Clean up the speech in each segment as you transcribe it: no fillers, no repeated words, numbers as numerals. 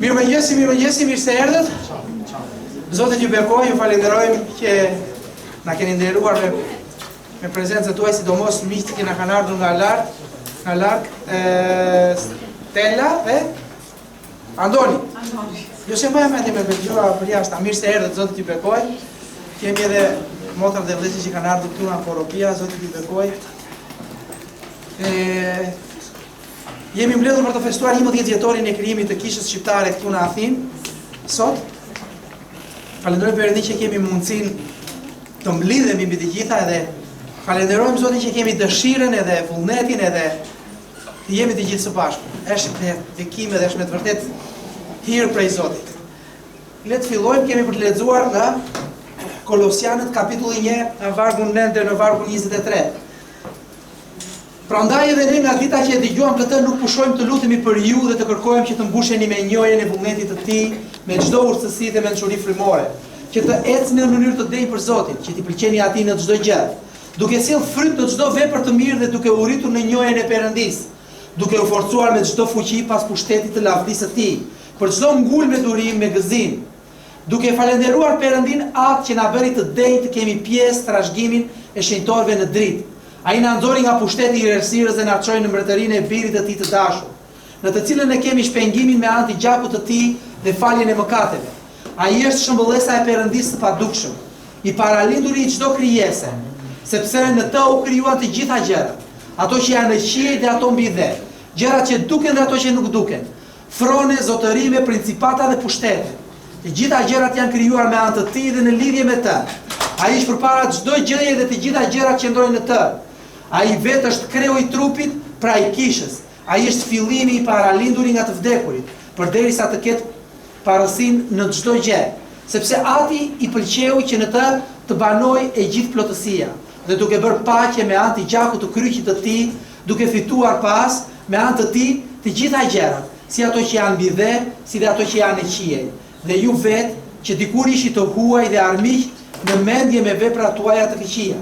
Mirëmëngjesi, mirë se erdhët. Zotit ju bekoj, ju falenderojmë që na keni nderuar me prezencën tuaj, sidomos miqtë që na kanë ardhur nga larg, Stella dhe Andoni. Jo se më mendje me bëjua për jashtë, mirë se erdhët, Zotit ju bekoj. Kemi edhe motrat dhe vëllezërit që kanë ardhur këtu nga Koropia, Zotit ju bekoj. Jemi mbledhur për të festuar 11 vjetorin e krijimit të kishës shqiptare këtu në Athinë sot. Falenderojmë Perëndin që kemi mundësinë të mblidhemi mbi të gjitha dhe falenderojmë Zotin që kemi dëshirën edhe vullnetin edhe të jemi të gjithë së bashku. Është bekime dhe është me të vërtet hir prej Zotit. Le të fillojmë, kemi për të lexuar nga Kolosianët kapitulli 1 në vargun 9 deri në vargun 23. Prandaj edhe ne nga dita që e dëgjuam këtë nuk pushojmë të lutemi për ju dhe të kërkojmë që të mbusheni me njohjen e vullnetit të Tij, me çdo urtësi dhe mençuri frymore, që të ecni në mënyrë të drejtë për Zotin, që t'i pëlqeni Atij në çdo gjë, duke sjell fryt të çdo vepër të mirë dhe duke u rritur në njohjen e Perëndis, duke u forcuar me çdo fuqi pas pushtetit të lavdisë së Tij, për çdo ngulë me durim, me gëzim, duke falenderuar Perëndin atë që na bëri të denjë të kemi pjesë trashëgimin e shenjtorëve në dritë. Ai na nxori nga pushteti i errësirës dhe na çoi në mbretërinë e birit të Tij të dashur, në të cilën ne kemi shpengimin me anë të gjakut të Tij dhe faljen e mëkateve. Ai është shëmbëllesa e Perëndisë së padukshëm, i paralinduri i çdo krijese, sepse në të u krijuan të gjitha gjërat, ato që janë në qiell dhe ato mbi dhe, gjërat që duken dhe ato që nuk duken, throne, zotërime, principata dhe pushtete. Të gjitha gjërat janë krijuar me anë të Tij dhe në lidhje me të. Ai është përpara çdo gjëje dhe të gjitha gjërat që ndodhin në të. Ai vetë është kreu i trupit, pra i kishës. Ai është fillimi i paralinduri nga të vdekurit, përderisa të ketë parësinë në çdo gjë, sepse Ati i pëlqeu që në të banoj e gjithë plotësia, dhe duke bërë paqe me anë të gjakut të kryqit të Tij, duke fituar pas me anë të Tij të gjitha gjërat, si ato që janë mbi dhe, si dhe ato që janë në qiell. Dhe ju vetë që dikur ishi të huaj dhe armiq në mendje me veprat tuaja të këqija.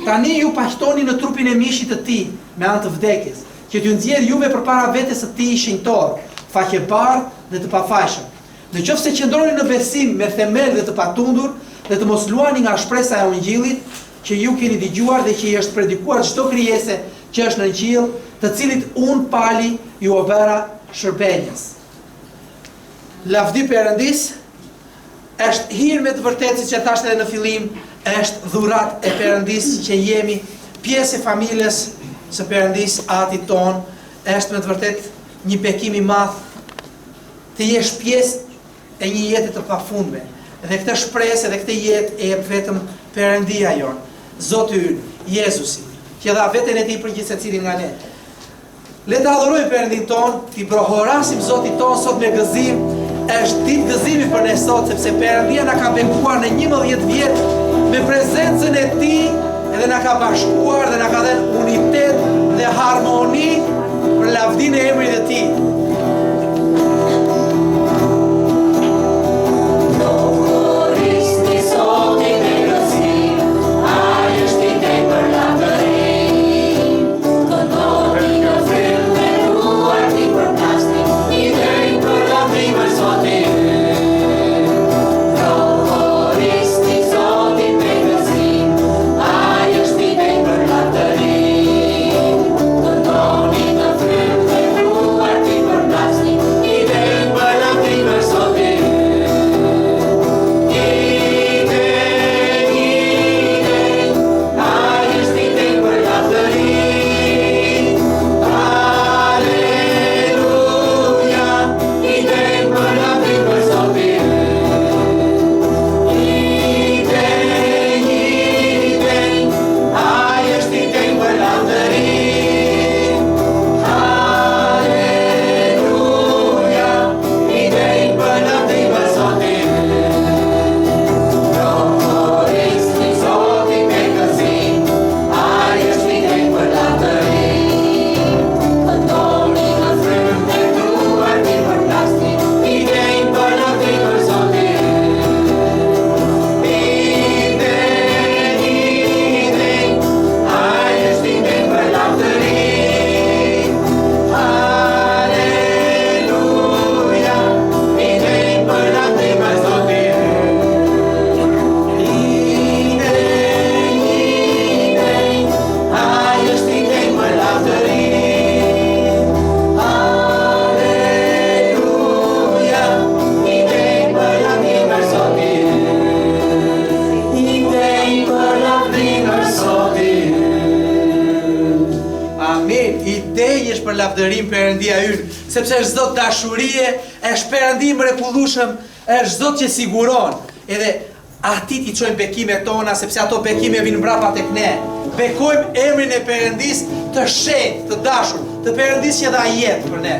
Tani ju paqtoni në trupin e mishit të Tij me anë të vdekjes, që t'ju nxjerr juve përpara vetes së Tij shenjtor, faqebardh dhe të pafajshëm. Nëse qëndroni në besim me themel dhe të patundur dhe të mos luani nga shpresa e Ungjillit që ju keni dëgjuar dhe që i është predikuar çdo krijese që është në qiell, të cilit unë pali ju o bëra shërbënjës. Lavdi Perëndis është hir me të vërtetë, siç e thash edhe në fillim, është dhurat e Perëndis që jemi pjesë e familjes së Perëndis, Atit ton, është me të vërtetë një bekim i madh të jesh pjesë e një jete të pafundme. Dhe këtë shpresë dhe këtë jetë e jep vetëm Perëndia jon, Zoti ynë, Jezusi, që dha veten e Tij për gjithë secilin nga ne. Le të adhurojmë Perëndin ton, t'i brohorasim Zotit ton sot me gëzim. Është ditë gëzimi për ne sot, sepse Perëndia na ka bekuar në 11 vjet me prezencën e Tij dhe na ka bashkuar dhe na ka dhënë unitet dhe harmoni për lavdinë e emrit të Tij. Thank you. lavdërim Perëndia ynë, sepse është Zot dashurie, është Perëndi mrekullueshëm, është Zot që siguron. Edhe atit I çojmë bekimet tona, sepse ato bekime vinë mbrapa tek ne. Bekojmë emrin e Perëndis të shenjtë, të dashur, të Perëndis që dha jetë për ne.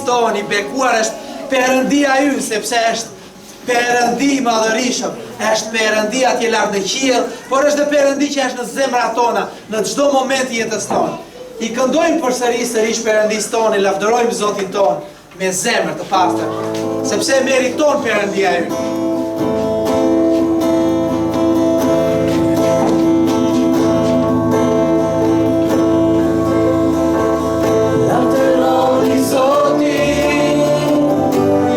ton, I bekuar është Perëndia ynë, sepse është Perëndi madhërishëm, është Perëndi atje lart në qiell, por është dhe Perëndi që është në zemrat tona, në çdo moment I jetës tonë. I këndojmë përsëri Perëndis tonë, I lavdërojmë Zotin tonë me zemër të pastër, sepse meriton Perëndia ynë.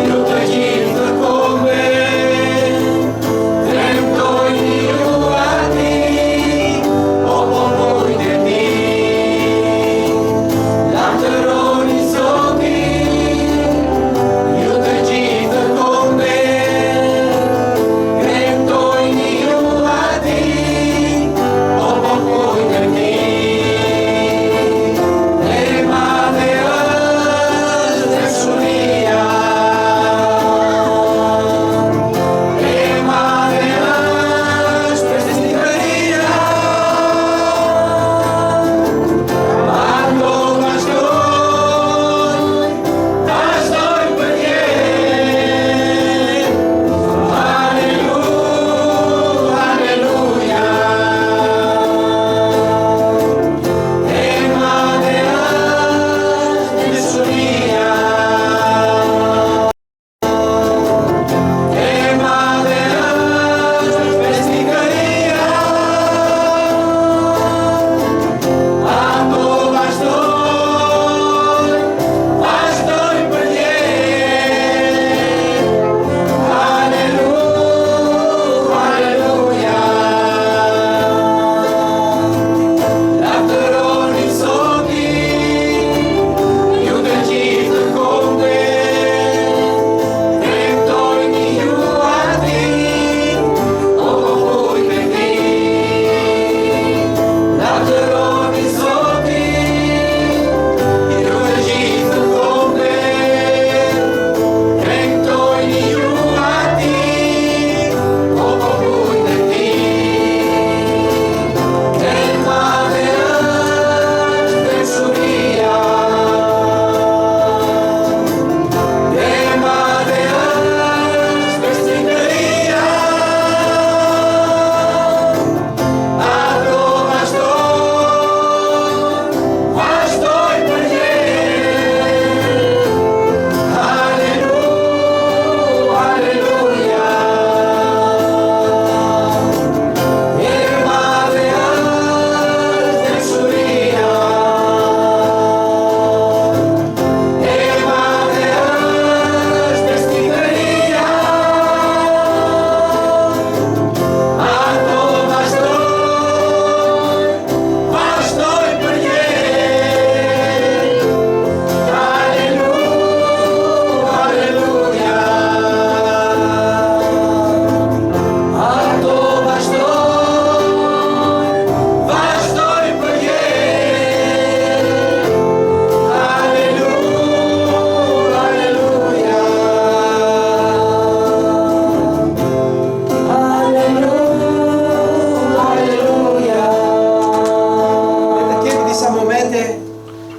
Ju të gjithë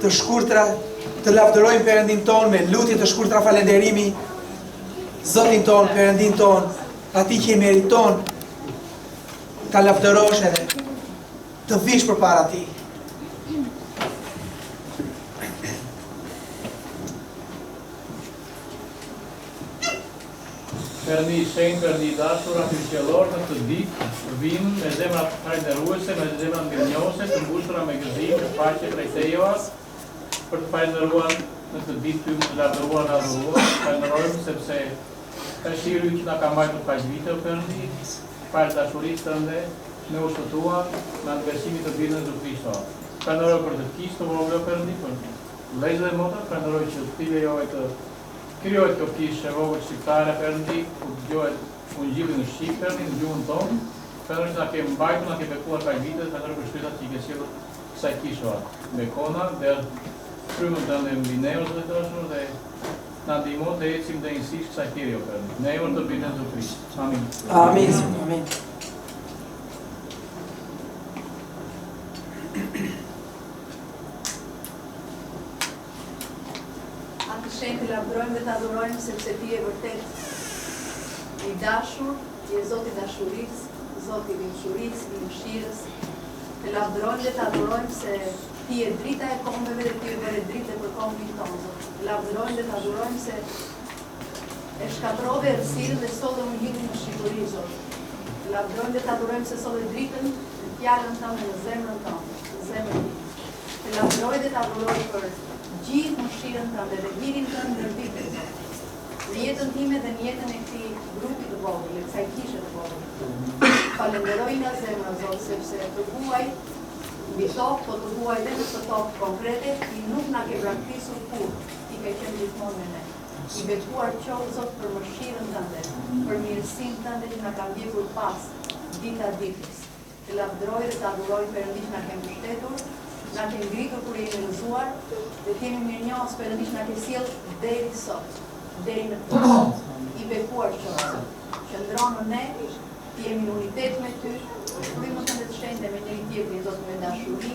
të shkurtra, të lavdërojmë Perëndin ton me lutje të shkurtra falënderimi, Zotin ton, Perëndin ton, atij që i meriton ta lavdërosh edhe të vish përpara tij. Perëndi i shenjtë, Perëndi i dashur, aty qiellor në këtë ditë vinë me zemra falënderuese, me zemra mirënjohëse, të mbushura me gëzim, paqe prej Teje, për të falënderuar në këtë ditë ty, të lavdëruar, adhuruar, falënderojmë sepse është i që na ka mbajtur kaq vite, Perëndi, për dashurisë tënde, me u shpëtuar në besimin të birën e Zot Krishtit. Falënderoj për të kishë të vogël, Perëndi, për vëllezër dhe motra, falënderoj që ti lejove të krijohet kjo kishë e vogël shqiptare, Perëndi, ku dëgjohet ungjilli në shqip, Perëndi, në gjuhën tonë. Falënderoj që na ke mbajtur, na ke bekuar kaq vite, falënderoj për shpirtat që i ke sjellur kësaj kishe me kona, dhe frymën tënde mbi ne, Zot i dashur, dhe na ndihmo të ecim dhe njësisht kësaj thirrje, Perëndi. Në emrin të Birën e Zot Krishtit. Amin. Amin. Amin. Shenjtë të lavdërojmë dhe të adhurojmë sepse ti e vërtet i dashur, ti je Zoti i dashurisë, Zoti i rimshurisë, i mëshirës. Të lavdërojmë dhe të adhurojmë se ti je drita e kombeve dhe ti je bëre dritë për kombin tonë. Të lavdërojmë dhe të adhurojmë se e shkatrove errësirën dhe solle ungjillin në shqipëri, Zot. Të lavdërojmë dhe të adhurojmë se solle dritën në fjalën tënde, në zemrën tonë, në zemrën time. Të lavdëroj dhe të adhuroj për gjithë mëshirën tënde dhe lirin tënd ndër vitet, në jetën time dhe në jetën e këtij grupi të vogël, e kësaj kishe të vogël. Falenderoj nga zemra, Zot, sepse të huaj mbi tokë, po të huaj dhe në këtë tokë konkrete, ti nuk na ke braktisur kur, ti ke qenë gjithmonë me ne. I bekuar qoftë, Zot, për mëshirën tënde, për mirësinë tënde që na ka ndjekur pas dita ditës. Të lavdëroj dhe të adhuroj Perëndi që na ke mbështetur, na ke ngritur kur jemi lëzuar, dhe të jemi mirënjohës Perëndi që na ke sjellë deri sot, deri në këtë. I bekuar qoftë, qëndron në ne, të jemi në unitet me ty, frymën tënde të shenjtë me njëri tjetrin, Zot, me dashuri,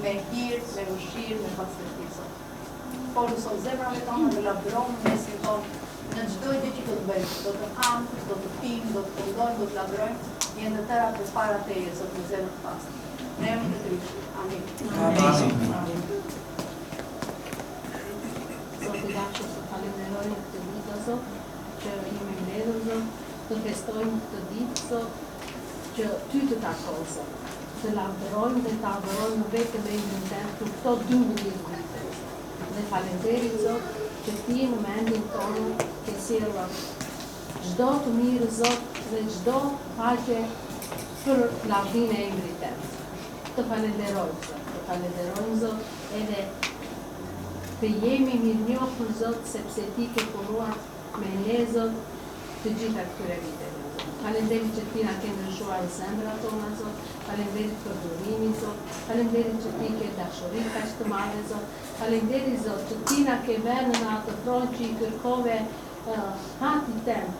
me hir, me mëshirë, me pastërti, Zot. Por sot zemrave tona dhe lavdërojmë në mesin tonë, në çdo gjë që do të bëjmë, do të amë, do të pimë, do të këndojmë, do të lavdërojmë, jenë të tëra përpara Teje, Zot, në zemër të pastër. Në emrin e Krishtit. Amin. Amin. Zot i dashur, të falenderoj në këtë ditë, Zot, që jemi mbledhur, Zot, të festojmë këtë ditë, Zot, që ty të takon, Zot, të lavdërojmë dhe të adhurojmë vetëm emrin tënd për këto 12 vite. Dhe falenderit, Zot, që ti në mendin tonë ke sjellur çdo të mirë, Zot, dhe çdo paqe për lavdinë e emrit tënd. Të falenderojmë, Zot, të falenderojmë, Zot, edhe të jemi mirënjohur, Zot, sepse ti ke punuar me ne, Zot, të gjitha këtyre viteve, Zot. Falenderit që ti na ke ndryshuar zemrat tona, Zot, falenderit për durimin, Zot, falenderit që ti ke dashuri kaq të madhe, Zot, falenderit, Zot, që ti na ke vënë në atë tron që i kërkove hati tënd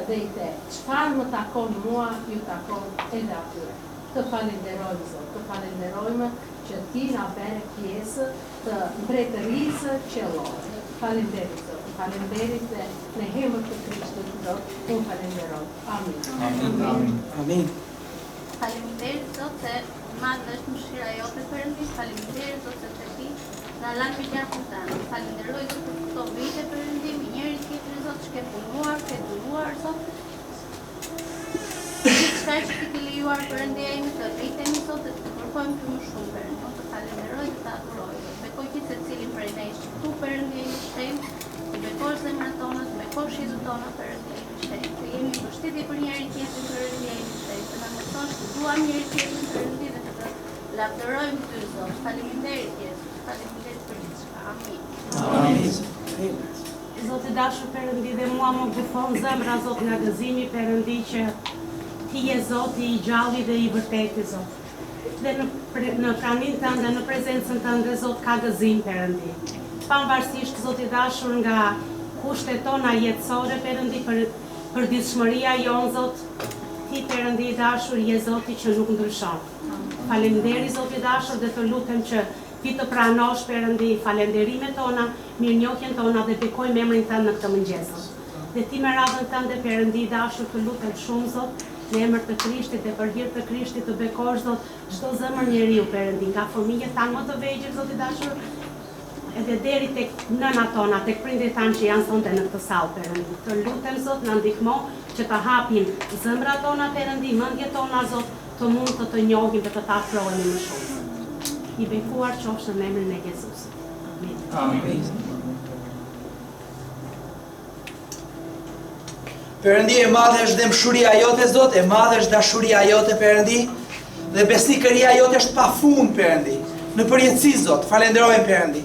dhe i the. Çfarë më takon mua, ju takon edhe atyre. Të falenderojmë, Zot, të falenderojmë që ti na bëre pjesë të mbretërisë qiellore. Falenderit, Zot, falenderit dhe në emër të Krishtit, Zot, unë falenderoj. Amin. Amin. Amin. Faleminderit, Zot, se madhe është mëshira jote, Perëndi. Faleminderit, Zot, se ti na lan me gjakun tënd. Falenderoj, Zot, për këto vite, Perëndi, me njëri tjetrin, Zot, që ke punuar, ke duruar, Zot. Qëka që ti ke lejuar, Perëndia ime, të rritemi, Zot, dhe të kërkojmë të më shumë, Perëndi. Unë të falenderoj dhe të adhuroj. Bekoj që secilin prej nesh që tu, Perëndia ime, shenjtë, të bekosh zemrat tona, të bekosh jetën tona, Perëndia ime, shenjtë. Të jemi në mbështetje për njëri tjetrin, Perëndia ime, shenjtë. Të na mësosh të duam njëri tjetrin, Perëndi, dhe të lavdërojmë ty, Zot. Faleminderit, Jezus. Faleminderit për gjithçka. Amin. Amin. Zot i dashur, Perëndi, dhe mua më befon zemra, Zot, nga gëzimi, Perëndi, që ti je Zoti i gjalli dhe i vërtetë, Zot. Dhe në praninë tënde, në prezencën tënde, Zot, ka gëzim, Perëndi. Pavarësisht, Zot i dashur, nga kushtet tona jetësore, Perëndi, për ditëshmëria jonë, Zot, ti, Perëndi i dashur, je Zoti që nuk ndryshon. Faleminderit, Zot i dashur, dhe të lutem që ti të pranosh Perëndi falenderimet tona, mirënjohjen tona dhe bekojmë emrin tënd në këtë mëngjes. Dhe ti me radhën tënde Perëndi i dashur të lutem shumë Zot, në emër të Krishtit dhe për hir të Krishtit të bekosh Zot çdo zemër njeriu Perëndi, nga fëmijët tanë më të vegjël Zot i dashur, edhe deri tek nëna tona, tek prindrit tanë që janë sonte në këtë sallë Perëndi. Të lutem Zot na ndihmo që të hapin zemrat tona Perëndi, mendjet tona Zot, të mund të njohim dhe të afrohemi më shumë. I bekuar qofsh në emrin e Jezusit. Amin. Amin. Perëndi, e madhe është dëmshuria jote Zot, e madhe është dashuria jote Perëndi, dhe besnikëria jote është pafund Perëndi. Në përjetësi Zot, falenderojmë Perëndi.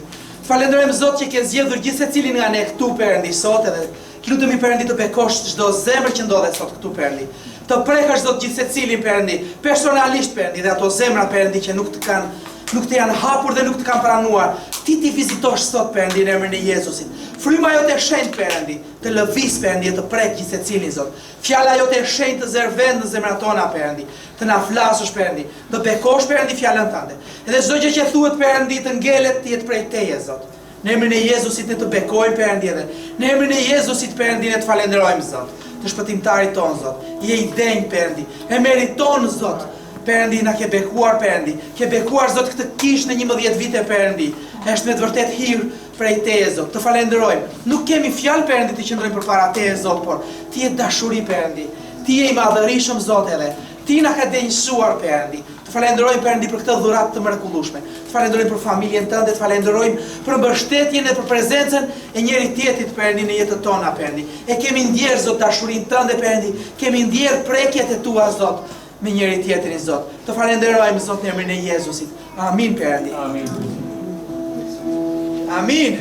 Falenderojmë Zot që ke zgjedhur gjithë secilin nga ne këtu Perëndi sot, edhe lutemi Perëndi të bekosh çdo zemër që ndodhet sot këtu Perëndi. Të prekësh Zot gjithë secilin Perëndi, personalisht Perëndi, dhe ato zemra Perëndi që nuk të janë hapur dhe nuk të kanë pranuar. Ti vizitosh sot Perëndi në emrin e Jezusit. Fryma jote e shenjtë Perëndi, të lëviz Perëndi e të prek gjithë secilin Zot. Fjala jote e shenjtë të zërë vend në zemrat tona Perëndi, të na flasësh Perëndi, të bekosh Perëndi fjalën tënde. Edhe çdo gjë që thuhet Perëndi të ngelet të jetë prej teje Zot. Në emrin e Jezusit ne të bekojmë Perëndi edhe. Në emrin e Jezusit Perëndi ne të falenderojmë Zot. Të shpëtimtarit ton Zot. Je i denj Perëndi. E meriton Zot. Perëndi na ke bekuar Perëndi. Ke bekuar Zot këtë kish në 11 vite Perëndi. Është me të vërtet hir prej teje Zot. Të falenderojmë. Nuk kemi fjalë Perëndi të qëndrojmë përpara teje Zot, por ti je dashuri Perëndi. Ti je i madhërisëm Zot edhe. Ti na ka denjësuar Perëndi. Të falenderojmë Perëndi për këtë dhuratë të mrekullueshme. Të falenderojmë për familjen tënde, të falenderojmë për mbështetjen dhe për prezencën e njëri tjetrit Perëndi në jetën tona Perëndi. E kemi ndjerë Zot dashurinë tënde Perëndi. Kemi ndjerë prekjet e tua Zot me njëri tjetrin Zot. Të falenderojmë Zot në emrin e Jezusit. Amin Perëndi. Amin. Amin.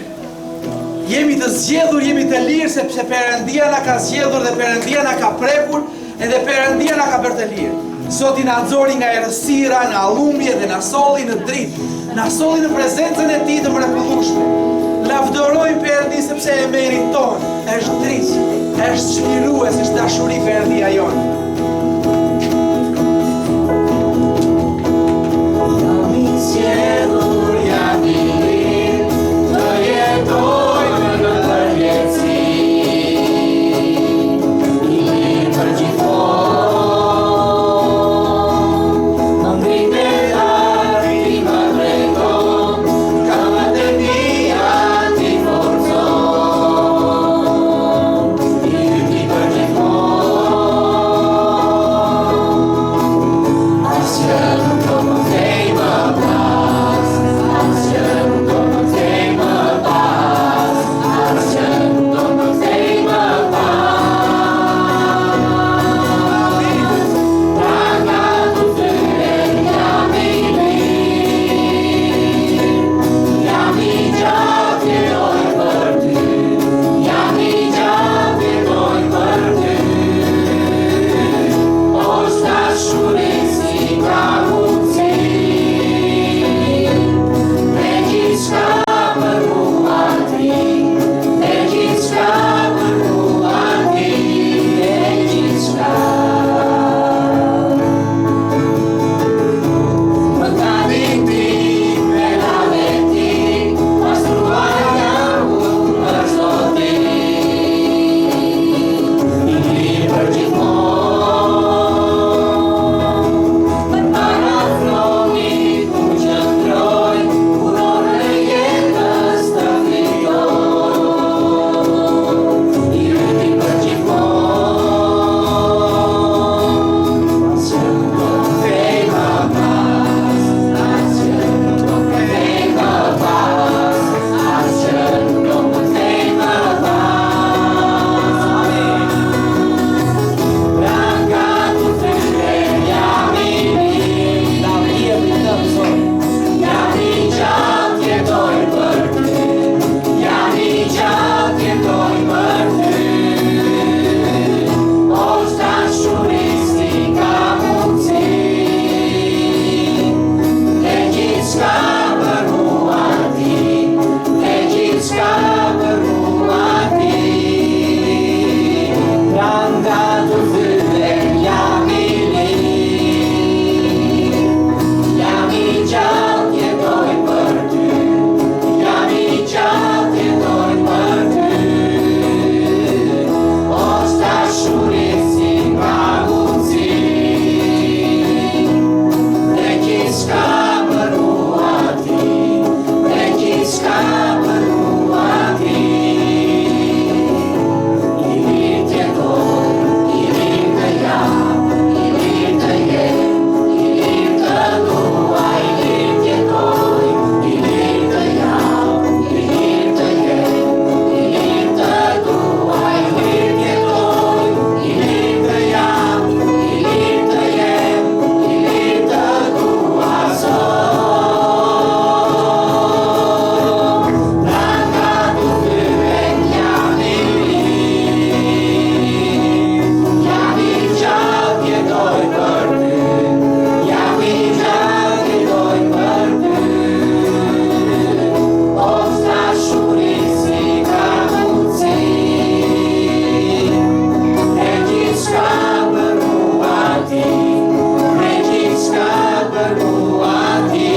Jemi të zgjedhur, jemi të lirë sepse Perëndia na ka zgjedhur dhe Perëndia na ka prekur, edhe Perëndia na ka bërë të lirë. Zoti na nxori nga errësira, nga humbje dhe na solli në dritë. Na solli në prezencën e Tij të mrekullueshme. Lavdërojmë Perëndi sepse e meriton. Është dritë, është çlirues, është dashuri Perëndia jonë. Jam i zgjedhur, jam i lirë, të jetoj në përjetësi. I lirë për gjithmonë. për mua ti.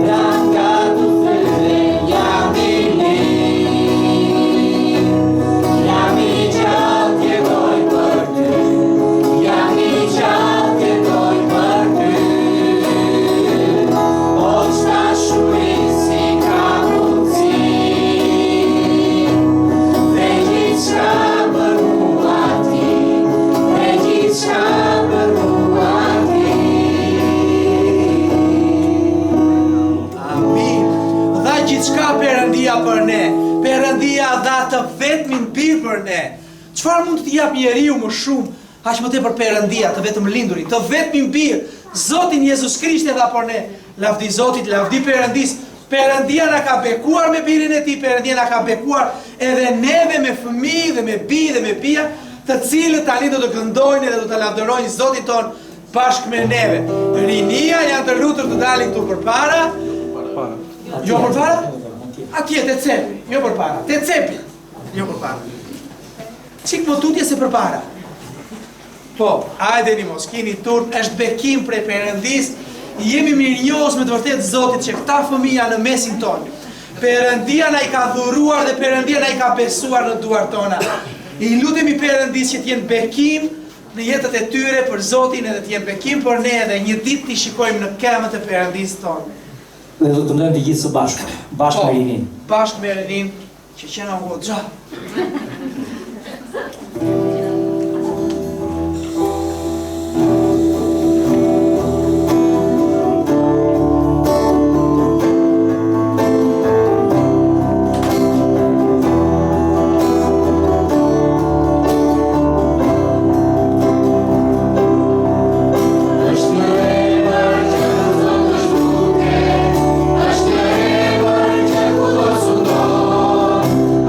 Nga tu thëve jam I lirë, jam I gjallë jetoj për ty, jam I gjallë jetoj për ty. O qëta shuri si ka mundësi, dhe gjithçka për mua ti, dhe gjithçka për mua ti. Amin. Dha gjithçka Perëndia për ne. Perëndia dha të vetmin bir për ne. Çfarë mund të jap njeriu më shumë, aq më tepër Perëndia, të vetëm lindurin, të vetmin bir, Zotin Jezus Krisht e dha për ne. Lavdi Zotit, lavdi Perëndis. Perëndia na ka bekuar me birin e tij, Perëndia na ka bekuar edhe neve me fëmijë dhe me bi dhe me pija, të cilët tani do të këndojnë dhe do të lavdërojnë Zotin ton bashkë me neve. Rinia janë të lutur të dalin këtu përpara. Jo përpara? Atje te cepi, jo përpara. Te cepi, jo përpara. Çik më tutje se përpara. Po, hajdeni mos keni turp, është bekim prej Perëndis. Jemi mirënjohës me të vërtetë Zotit që këta fëmijë janë në mesin tonë. Perëndia na I ka dhuruar dhe Perëndia na I ka besuar në duart tona. I lutemi Perëndis që të jenë bekim në jetët e tyre për Zotin edhe të jenë bekim për ne edhe një ditë t'i shikojmë në kemët e Perëndis tonë. Dhe do të ndojmë të gjithë së bashku, bashkë me Rinin. Bashkë me Rinin, që qena u gja.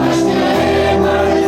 Ashtë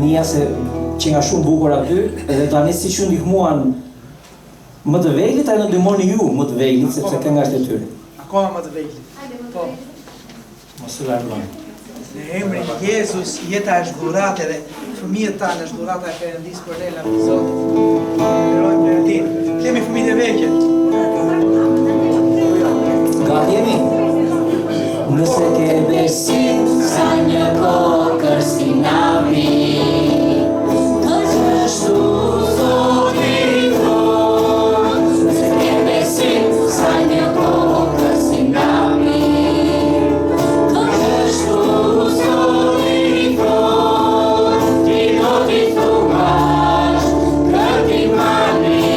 rinia se që nga shumë bukur aty, edhe tani si që ndihmuan më të vejlit, a në ndihmoni ju më të vejlit, sepse ka nga është e tyre. Akoma më të vejlit. Po. Mos u largoni. Në emrin Jezus, jeta është dhuratë edhe fëmijët tanë është dhurata e Perëndisë për ne lavdi Zotit. Nderojmë Perëndin. Kemi fëmijë të vegjël. Gati jemi? Nëse ke besim sa një kokër si navi, kështu Zoti thot. Nëse ke besim sa një kokër si navi, kështu Zoti thot. Ti do t'i thuash këtij mali,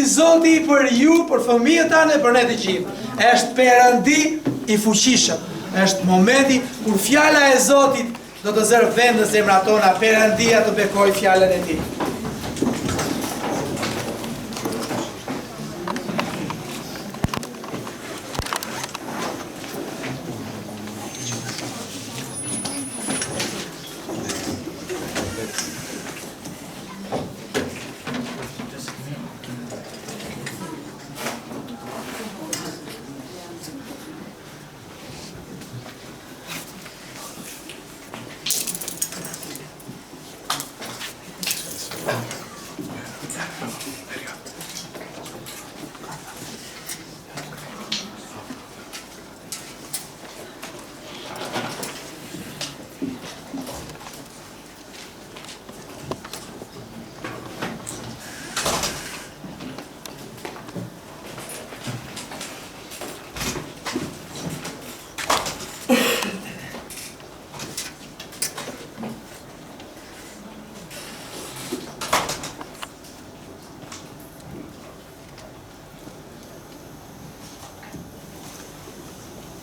Zoti për ju, për fëmijët tanë e për ne të gjithë. Është Perëndi i fuqishëm. Është momenti kur fjala e Zotit do të zërë vend në zemrat tona, Perëndia të bekojë fjalën e Tij.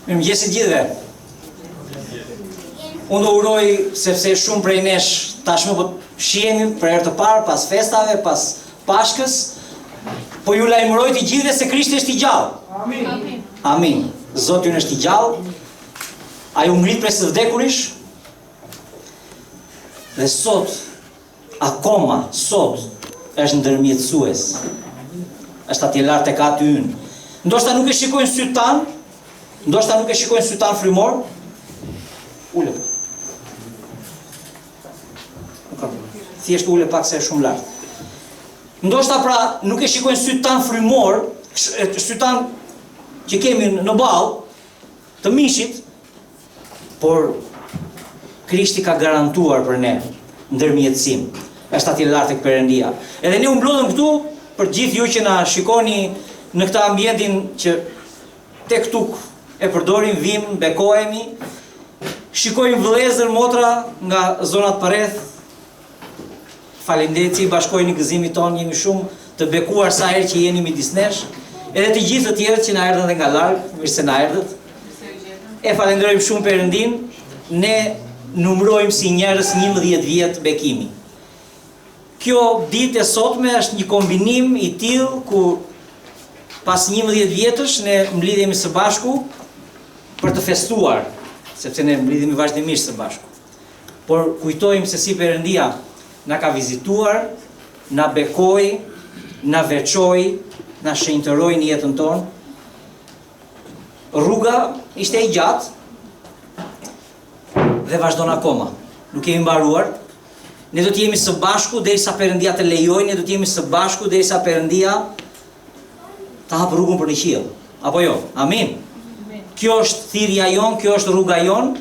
Mirëmëngjesit gjithëve. Unë uroj sepse shumë prej nesh tashmë po shihemi për herë të parë pas festave, pas Pashkës, po ju lajmëroj të gjithëve se Krishti është i gjallë. Amin. Amin. Zoti ynë është i gjallë. Ai u ngrit prej së vdekurish. Dhe sot, akoma sot, është ndërmjetësues. Është atje lart tek aty ynë. Ndoshta nuk e shikojnë syt tanë, ndoshta nuk e shikojnë syt tanë frymor. Ule. Thjesht ule pak se është shumë lart. Ndoshta pra nuk e shikojnë syt tanë frymor, syt tanë që kemi në ballë të mishit, por Krishti ka garantuar për ne ndërmjetësim. Është atje lart tek Perëndia. Edhe ne u mblodhëm këtu për gjithë ju që na shikoni në këtë ambientin që tek tuk e përdorim, vim, bekohemi, shikojmë vëllezër, motra nga zonat përreth. Faleminderit që i bashkojnë gëzimit tonë, jemi shumë të bekuar sa herë që jeni midis nesh, edhe të gjithë të tjerët që na erdhën dhe nga larg, mirë se na erdhët. E falenderojmë shumë Perëndin. Ne numrojmë si njerëz 11 vjet bekimi. Kjo ditë e sotme është një kombinim i tillë ku pas 11 vjetësh ne mblidhemi së bashku për të festuar, sepse ne mblidhemi vazhdimisht së bashku. Por kujtojmë se si Perëndia na ka vizituar, na bekoi, na veçoi, na shenjtëroi në jetën tonë. Rruga ishte e gjatë dhe vazhdon akoma. Nuk kemi mbaruar. Ne do të jemi së bashku derisa Perëndia të lejojë, ne do të jemi së bashku derisa Perëndia të hapë rrugën për në qiell. Apo jo? Amin. Kjo është thirrja jon, kjo është rruga jon,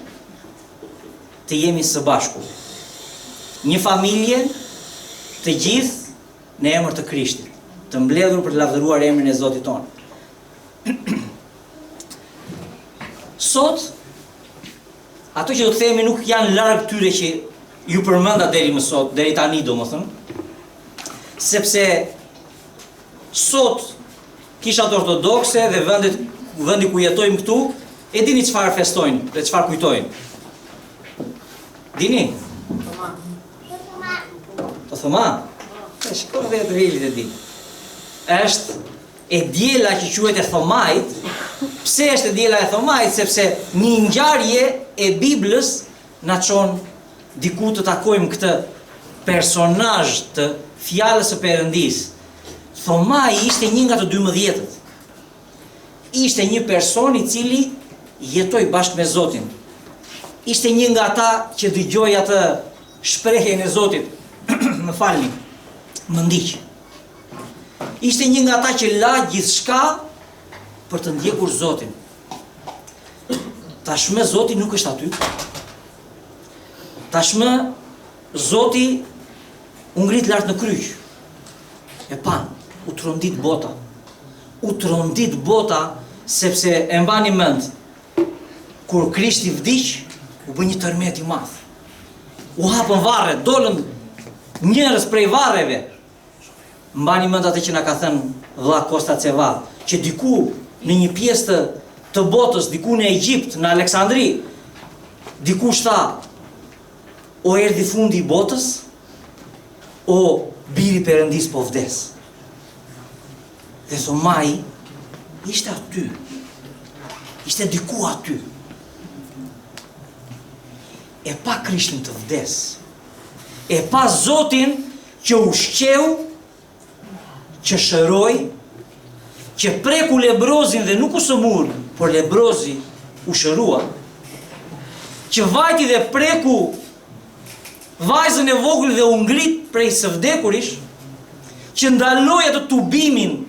të jemi së bashku. Një familje, të gjithë në emër të Krishtit, të mbledhur për të lavdëruar emrin e Zotit tonë. Sot, ato që do të themi nuk janë larg tyre që ju përmenda deri më sot, deri tani domethënë, sepse sot kishat ortodokse dhe vendi ku jetojmë këtu, e dini çfarë festojnë dhe çfarë kujtojnë. Dini? Të thoma? E shikon dhe të velit e di. Është e djela që quhet e thomajt. Pse është e djela e thomajt? Sepse një ngjarje e Biblës na çon diku të takojmë këtë personazh të fjalës së Perëndisë. Thomai ishte një nga të 12-tët. Ishte një person i cili jetoi bashkë me Zotin. Ishte një nga ata që dëgjoi atë shprehjen e Zotit. Më falni. Më ndiq. Ishte një nga ata që la gjithçka për të ndjekur Zotin. Tashmë Zoti nuk është aty. Tashmë Zoti u ngrit lart në kryq. E pan, u trondit bota. U trondit bota sepse e mbani mend kur Krishti vdiq, u bë një tërmet i madh. U hapën varret, dolën njerëz prej varreve. Mbani mend atë që na ka thënë vlla Kosta Cevall, që diku në një pjesë të botës, diku në Egjipt, në Aleksandri, dikush tha, o erdhi fundi i botës, o biri Perëndis po vdes. Dhe thomai ishte aty. Ishte diku aty. E pa Krishtin të vdes. E pa Zotin që u shqeu, që shëroi, që preku lebrozin dhe nuk u sëmur, por lebrozi u shërua, që vajti dhe preku vajzën e vogël dhe u ngrit prej së vdekurish, që ndaloi atë tubimin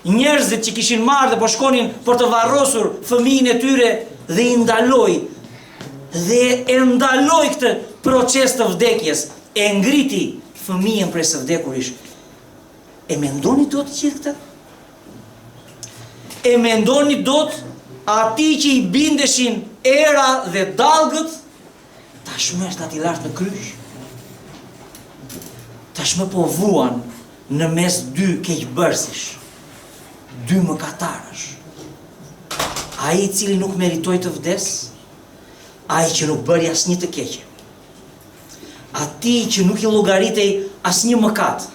njerëzit që kishin marrë dhe po shkonin për të varrosur fëmijën e tyre dhe i ndaloi dhe e ndaloi këtë proces të vdekjes, e ngriti fëmijën prej së vdekurish. E mendoni dot gjithë këtë? E mendoni dot ati që i bindeshin era dhe dallgët, tashmë është ati lart në kryq? Tashmë po vuan në mes dy keqbërësish, dy mëkatarësh. Ai i cili nuk meritoi të vdes, ai që nuk bëri asnjë të keqe. Ati që nuk i llogaritej asnjë mëkat.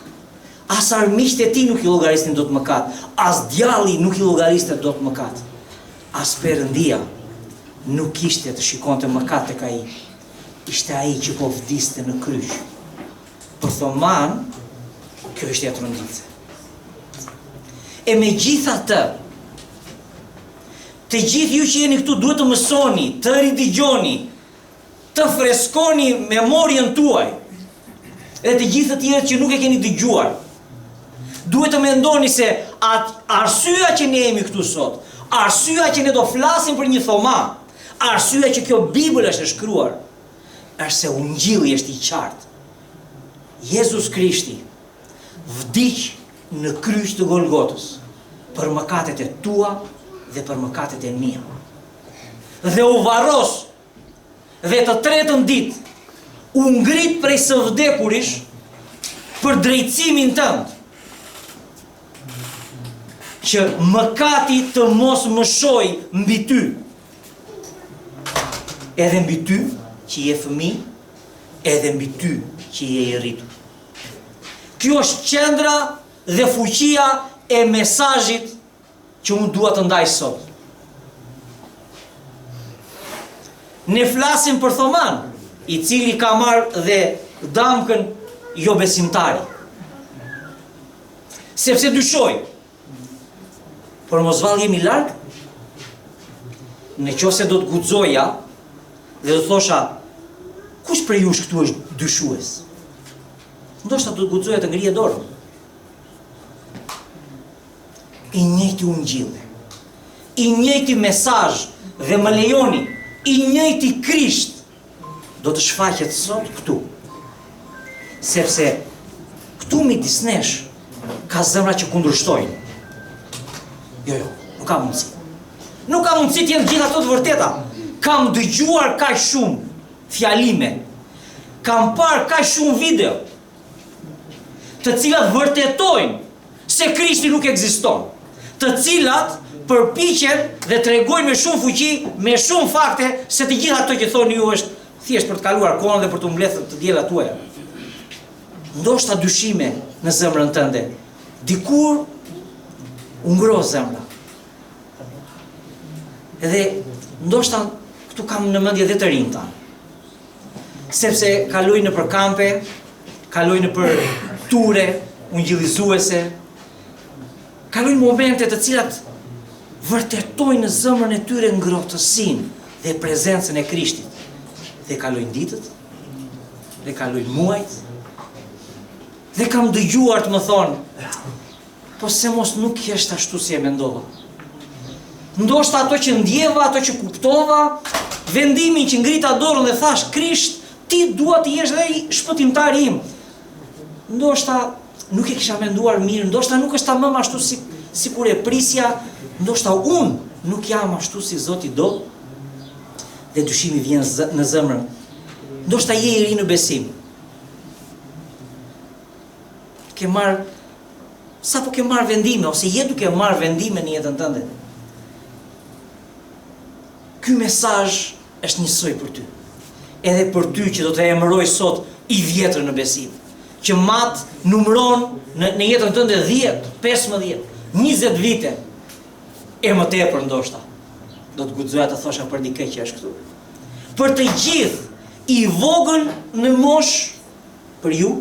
As armiqtë e tij nuk i llogarisnin dot mëkat, as djalli nuk i llogariste dot mëkat. As Perëndia nuk kishte të shikonte mëkat tek ai. Ishte ai që po vdiste në kryq. Për Thoman, kjo është e tronditse. E megjithatë, të gjithë ju që jeni këtu duhet të mësoni, të ridigjoni, të freskoni memorien tuaj, dhe të gjithë të tjerët që nuk e keni dëgjuar. Duhet të mendoni se arsyeja që ne jemi këtu sot, arsyeja që ne do flasim për një Thoma, arsyeja që kjo Bibël është e shkruar, është se Ungjilli është i qartë. Jezus Krishti vdiq në kryq të Golgotës për mëkatet e tua dhe për mëkatet e mia. Dhe u varros dhe të tretën ditë u ngrit prej së vdekurish për drejtsimin tënd. Që mëkati të mos mëshoj mbi ty. Edhe mbi ty që je fëmijë edhe mbi ty që je i rritur. Kjo është qendra dhe fuqia e mesazhit që unë dua të ndaj sot. Ne flasim për Thoman, i cili ka marrë dhe damkën jo besimtari. Sepse dyshoj, por mos vallë jemi larg, në qoftë se do të guxoja dhe do thosha, kush prej jush këtu është dyshues? Ndoshta do të guxoja të ngrije dorën. I njëjti ungjilli, i njëjti mesazh dhe më lejoni, i njëjti Krisht do të shfaqet sot këtu. Sepse këtu midis nesh ka zemra që kundërshtojnë. Jo, nuk ka mundësi. Nuk ka mundësi të jenë gjithë ato të vërteta. Kam dëgjuar kaq shumë fjalime. Kam parë kaq shumë video të cilat vërtetojnë se Krishti nuk ekziston. Të cilat përpiqen dhe tregojnë me shumë fuqi, me shumë fakte se të gjitha ato që thoni ju është thjesht për të kaluar kohën dhe për të mbledhur të diellat tuaja. Ndoshta dyshime në zemrën tënde. Dikur u ngro zemra. Edhe ndoshta këtu kam në mendje dhe të rinj tanë. Sepse kaloj në për kampe, kaloj në për ture ungjillizuese, kaloj momente të cilat vërtetojnë në zemrën e tyre ngrohtësinë dhe prezencën e Krishtit. Dhe kalojnë ditët, dhe kalojnë muajt, dhe kam dëgjuar të më thonë, po se mos nuk jeshtë ashtu si e mendova. Ndoshta ato që ndjeva, ato që kuptova, vendimin që ngrita dorën dhe thash, Krisht, ti dua të jesh dhe i shpëtimtari im. Ndoshta nuk e kisha menduar mirë, ndoshta nuk është tamam ashtu si kur e prisja, ndoshta unë nuk jam ashtu si Zoti do, dhe dyshimi vjen në zemrën. Ndoshta je i ri në besim. Sapo ke marrë vendime, ose je duke marrë vendime në jetën tënde. Ky mesazh është njësoj për ty. Edhe për ty që do të emëroj sot i vjetër në besim. Që matë numëron në jetën tënde 10, 15, 20 vite. E më tepër ndoshta. Do të guxoja të thosha për dikë që është këtu. Për të gjithë i vogël në mosh për ju,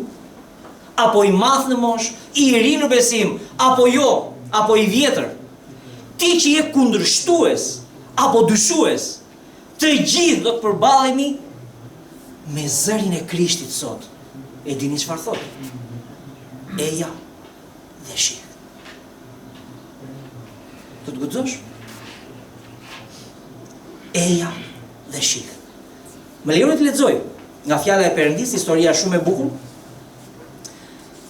apo i madh në mosh, i ri në besim, apo jo, apo i vjetër, ti që je kundërshtues, apo dyshues, të gjithë do të përballemi me zërin e Krishtit sot. E dini çfarë thotë? Eja dhe shih. Do të guxosh? Eja dhe shih. Më lejoni të lexoj nga fjala e Perëndis, historia shumë e bukur.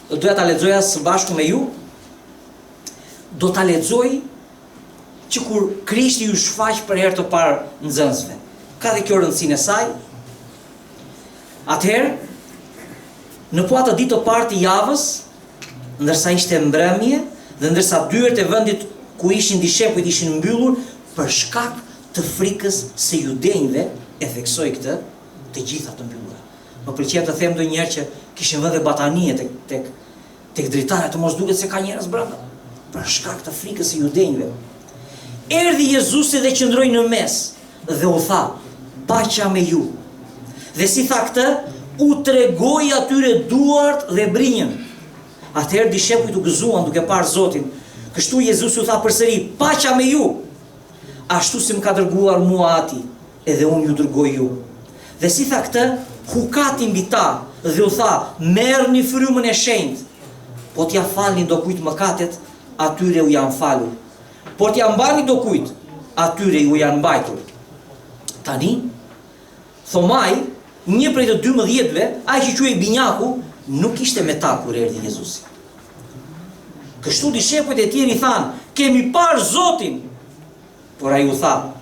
Doja ta lexoja së bashku me ju. Do ta lexoj që kur Krishti ju shfaq për herë të parë nxënësve. Ka dhe kjo rëndësinë e saj. Atëherë, në po atë ditë të parë të javës, ndërsa ishte mbrëmje dhe ndërsa dyert e vendit ku ishin dishepujt ishin mbyllur për shkak të frikës së judenjve, e theksoi këtë, të gjitha të mbyllura. Më pëlqen të them ndonjëherë që kishin vënë batanie tek dritarët, të mos duket se ka njerëz brenda, për shkak të frikës së judenjve. Erdhi Jezusi dhe qëndroi në mes dhe u tha, paqja me ju. Dhe si tha këtë, u tregoi atyre duart dhe brinjën. Atëherë dishepujt u gëzuan duke parë Zotin. Kështu Jezusi u tha përsëri, paqja me ju. Ashtu si më ka dërguar mua Ati, edhe unë ju dërgoj ju. Dhe si tha këtë, hukati mbi ta dhe u tha, merrni frymën e shenjtë. Po t'ja falni do kujt mëkatet, atyre u janë falur. Po t'ja mbani do kujt, atyre ju janë mbajtur. Tani, Thomai, një prej të 12-ve, ai që quhej Binjaku, nuk ishte me ta kur erdhi Jezusi. Kështu dishepujt e tjerë i thanë, kemi parë Zotin. Por ai u tha,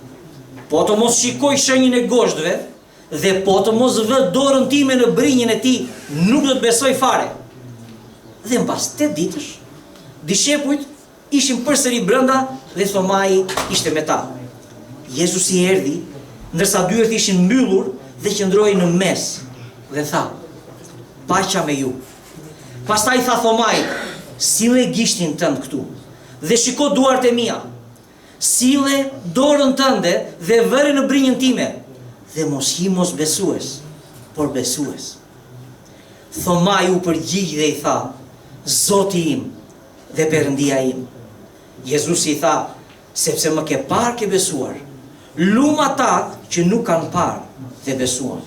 po të mos shikoj shenjën e goshtëve dhe po të mos vë dorën time në brinjën e tij, nuk do të besoj fare. Dhe mbas 8 ditësh, dishepujt ishin përsëri brenda dhe Thomai ishte me ta. Jezusi erdhi, ndërsa dyert ishin mbyllur dhe qëndroi në mes dhe tha, paqja me ju. Pastaj tha Thomait, sille gishtin tënd këtu dhe shiko duart e mia. Sille dorën tënde dhe vëre në brinjën time dhe mos hi mos besues, por besues. Thomai u përgjigj dhe i tha, Zoti im dhe Perëndia im. Jezusi i tha, sepse më ke parë ke besuar. Lum ata që nuk kanë parë dhe besuan.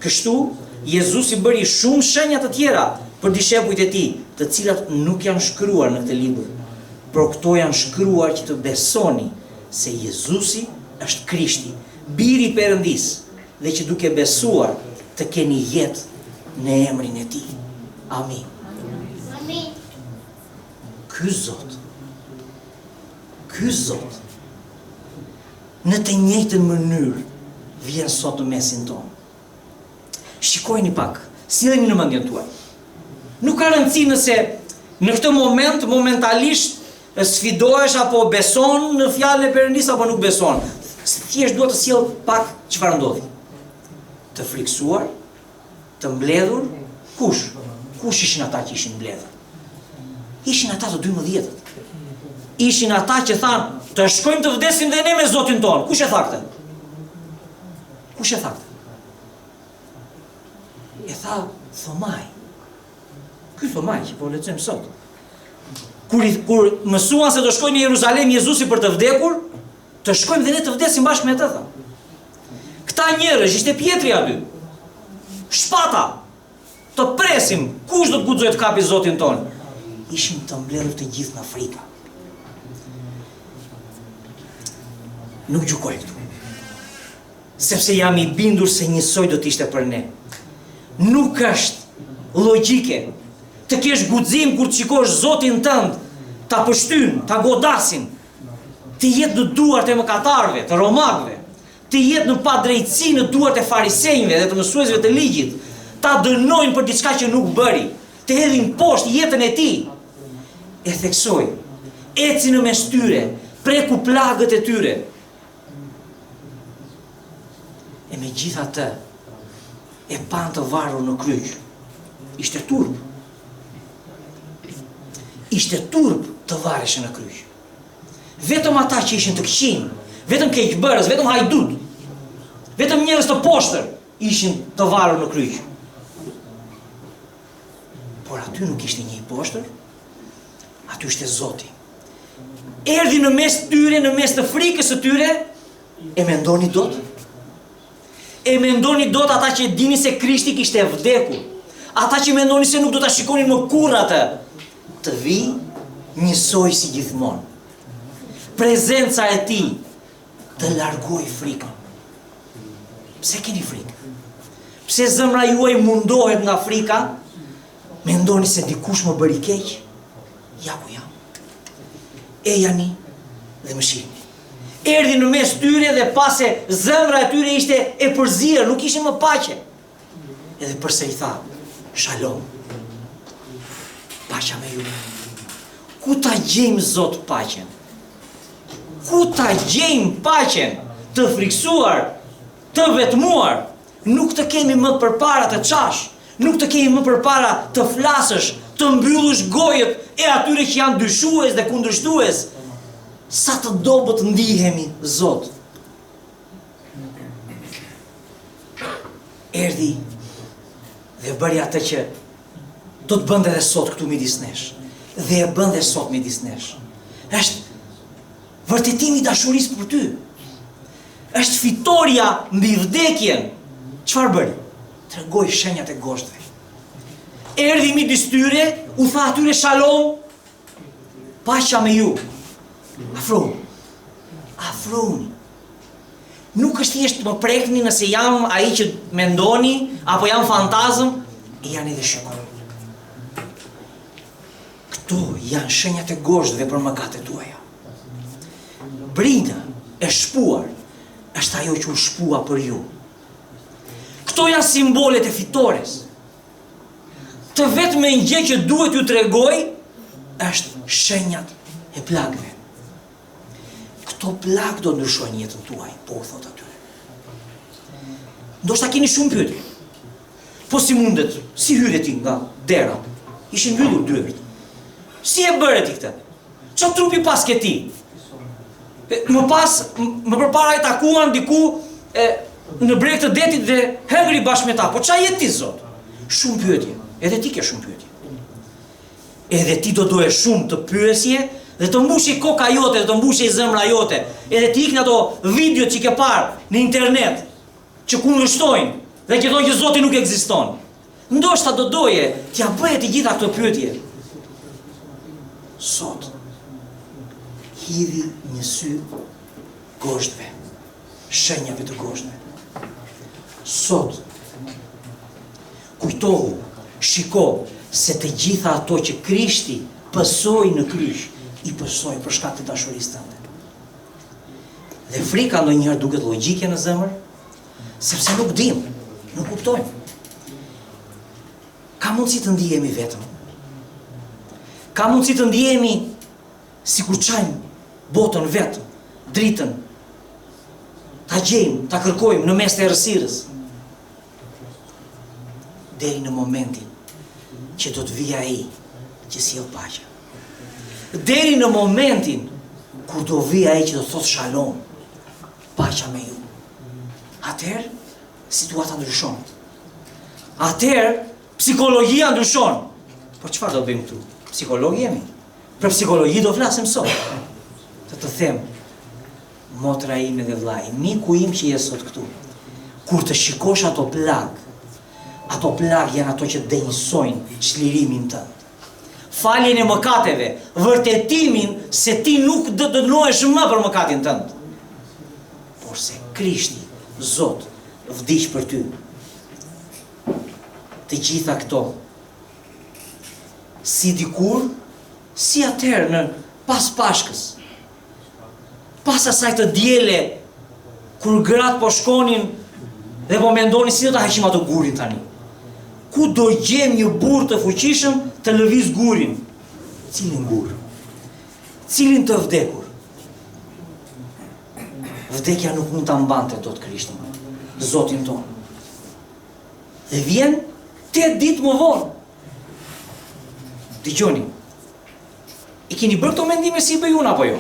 Kështu, Jezusi bëri shumë shenja të tjera për dishepujt e tij, të cilat nuk janë shkruar në këtë libër, por këto janë shkruar që të besoni se Jezusi është Krishti, Biri i Perëndisë, dhe që duke besuar të keni jetë në emrin e tij. Amin. Amin. Ky Zot, në të njëjtën mënyrë vjen sot në mesin tonë. Shikojeni pak, silleni në mendjen tuaj. Nuk ka rëndësi nëse në këtë moment, momentalisht, sfidohesh apo beson në fjalën e Perëndisë apo nuk beson. Thjesht duhet të sjell pak çfarë ndodhi. Të friksuar, të mbledhur, kush? Kush ishin ata që ishin mbledhur? Ishin ata të 12-tët. Ishin ata që thanë, të shkojmë të vdesim dhe ne me Zotin tonë. Kush e tha këtë? Kush e tha këtë? E tha Thomai. Ky Thomai që po lexojmë sot. Kur mësuan se do shkojnë në Jeruzalem Jezusi për të vdekur, të shkojmë dhe ne të vdesim bashkë me të, tha. Këta njerëz, ishte Pietri aty. Shpata. Të presim, kush do të guxojë të kapi Zotin tonë? Ishin të mbledhur të gjithë në frikë. Nuk gjykoj këtu, sepse jam i bindur se njësoj do t'ishte për ne. Nuk është logjike të kesh guxim kur të shikosh Zotin tënd, ta pështyn, ta godasin, të jetë në duart e mëkatarëve, të romakëve, të jetë në padrejtësi në duart e farisejve dhe të mësuesve të ligjit, ta dënojnë për diçka që nuk bëri, të hedhin poshtë jetën e tij. E theksoj, eci në mes tyre, preku plagët e tyre. E me gjitha të, e pan të varur në kryq. Ishte turp. Ishte turp të vareshe në kryq. Vetëm ata që ishin të këqin, vetëm keqbërës, vetëm hajdut, vetëm njerëz të poshtër, ishin të varur në kryq. Por aty nuk ishte një i poshtër, aty ishte Zoti. Erdhi në mes tyre, në mes të frikës së tyre, e mendoni dot? E mendoni dot ata që dini se Krishti kishte vdekur, ata që mendoni se nuk do ta shikonin më kurrë atë, të vi njësoj si gjithmonë. Prezenca e tij të largoj frikën. Pse keni frikë? Pse zemra juaj mundohet nga frika? Mendoni se dikush më bëri keq? Ja ku jam. Ejani dhe më shihni. Erdhi në mes tyre dhe pase zemra e tyre ishte e përzirë, nuk ishin më paqe. Edhe përsëri tha, Shalom. Paqja me ju. Ku ta gjejmë Zot paqen? Ku ta gjejmë paqen? Të friksuar, të vetmuar, nuk të kemi më përpara të qash, nuk të kemi më përpara të flasësh, të mbyllësh gojët e atyre që janë dyshues dhe kundërshtues. Sa të dobët ndihemi, Zot. Erdhi dhe bëri atë që do të bënde dhe sot këtu midis nesh. Dhe e bën dhe sot midis nesh. Është vërtetimi i dashurisë për ty. Është fitoria mbi vdekjen. Çfarë bëri? Tregoi shenjat e goshtëve. Erdhi midis tyre, u tha atyre Shalom, paqja me ju. Afroni. Nuk është thjesht më prekni nëse jam ai që mendoni, apo jam fantazm, e janë edhe shikoj. Këto janë shenjat e goshtëve për mëkatet tuaja. Brina e shpuar është ajo që u shpua për ju. Këto janë simbolet e fitores. Të vetme gjë që duhet ju tregoj është shenjat e plagëve. Këto plagë do ndryshojnë jetën tuaj, po u thot atyre. Ndoshta keni shumë pyetje. Po si mundet? Si hyre ti nga dera? Ishin mbyllur dyert. Si e bëre ti këtë? Çfarë trupi pas ke ti? Më përpara i takuan diku në breg të detit dhe hëngri bashkë me ta. Po çfarë je ti Zot? Shumë pyetje. Edhe ti ke shumë pyetje. Edhe ti do doje shumë të pyesje dhe të mbushi koka jote, dhe të mbushi zemra jote. Edhe ti ikni ato videot që ke parë në internet që kundërshtojnë dhe që thonë që Zoti nuk ekziston. Ndoshta do doje t'ja bëje të gjitha këto pyetje. Sot hidhi një sy goshtëve, shenjave të goshtëve. Sot kujtohu, shiko se të gjitha ato që Krishti pësoi në kryq, i pësoi për shkak të dashurisë tënde. Dhe frika ndonjëherë duket logjike në zemër, sepse nuk dim, nuk kuptojmë. Ka mundësi të ndihemi vetëm. Ka mundësi të ndihemi sikur çajmë botën vetëm, dritën. Ta gjejmë, ta kërkojmë në mes të errësirës. Deri në momentin që do të vijë ai që sjell paqe. Deri në momentin kur do vijë ai që do thotë shalom, paqja me ju. Atëherë situata ndryshon. Atëherë psikologjia ndryshon. Por çfarë do bëjmë këtu? Psikolog jemi. Për psikologji do flasim sot. Të them, motra ime dhe vllai, miku im që je sot këtu. Kur të shikosh ato plag janë ato që denjësojnë çlirimin tënd. Faljen e mëkateve, vërtetimin se ti nuk do të dënohesh më për mëkatin tënd. Por se Krishti, Zot, vdiq për ty. Të gjitha këto, si dikur, si atëherë në pas Pashkës, pas asaj të diele, kur gratë po shkonin dhe po mendonin si do ta heqim ato gurin tani. Ku do gjem një burr të fuqishëm të lëviz gurin? Cilin burr? Cilin të vdekur? Vdekja nuk mund ta mbante dot Krishtin, Zotin ton. Dhe vjen 8 ditë më vonë. Dëgjoni. I keni bërë këto mendime si bëj unë apo jo?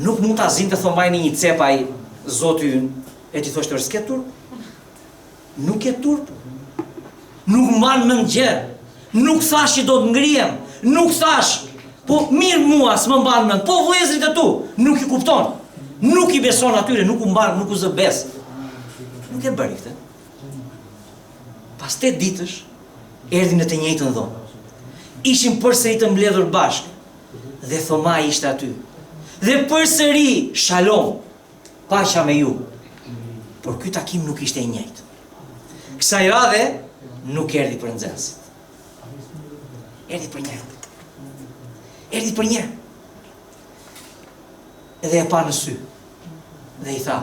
Nuk mund ta zinte thomaj në një cep ai Zoti ynë e ti thoshte s'ke turp? Nuk ke turp? Nuk mban mend gjë. Nuk thash që do të ngrihem. Nuk thash, po mirë mua s'më mban mend. Po vëllezrit e tu nuk i kupton. Nuk i beson atyre, nuk u mban, nuk u zë bes. Nuk e bëri këtë. Pas 8 ditësh erdhin në të njëjtën dhomë. Ishin përsëri të mbledhur bashkë dhe Thomai ishte aty. Dhe përsëri shalom, paqja me ju. Por ky takim nuk ishte i njëjtë. Kësaj radhe nuk erdhi për nxënësit. Erdhi për një. Erdhi për një. Edhe e pa në sy. Dhe i tha,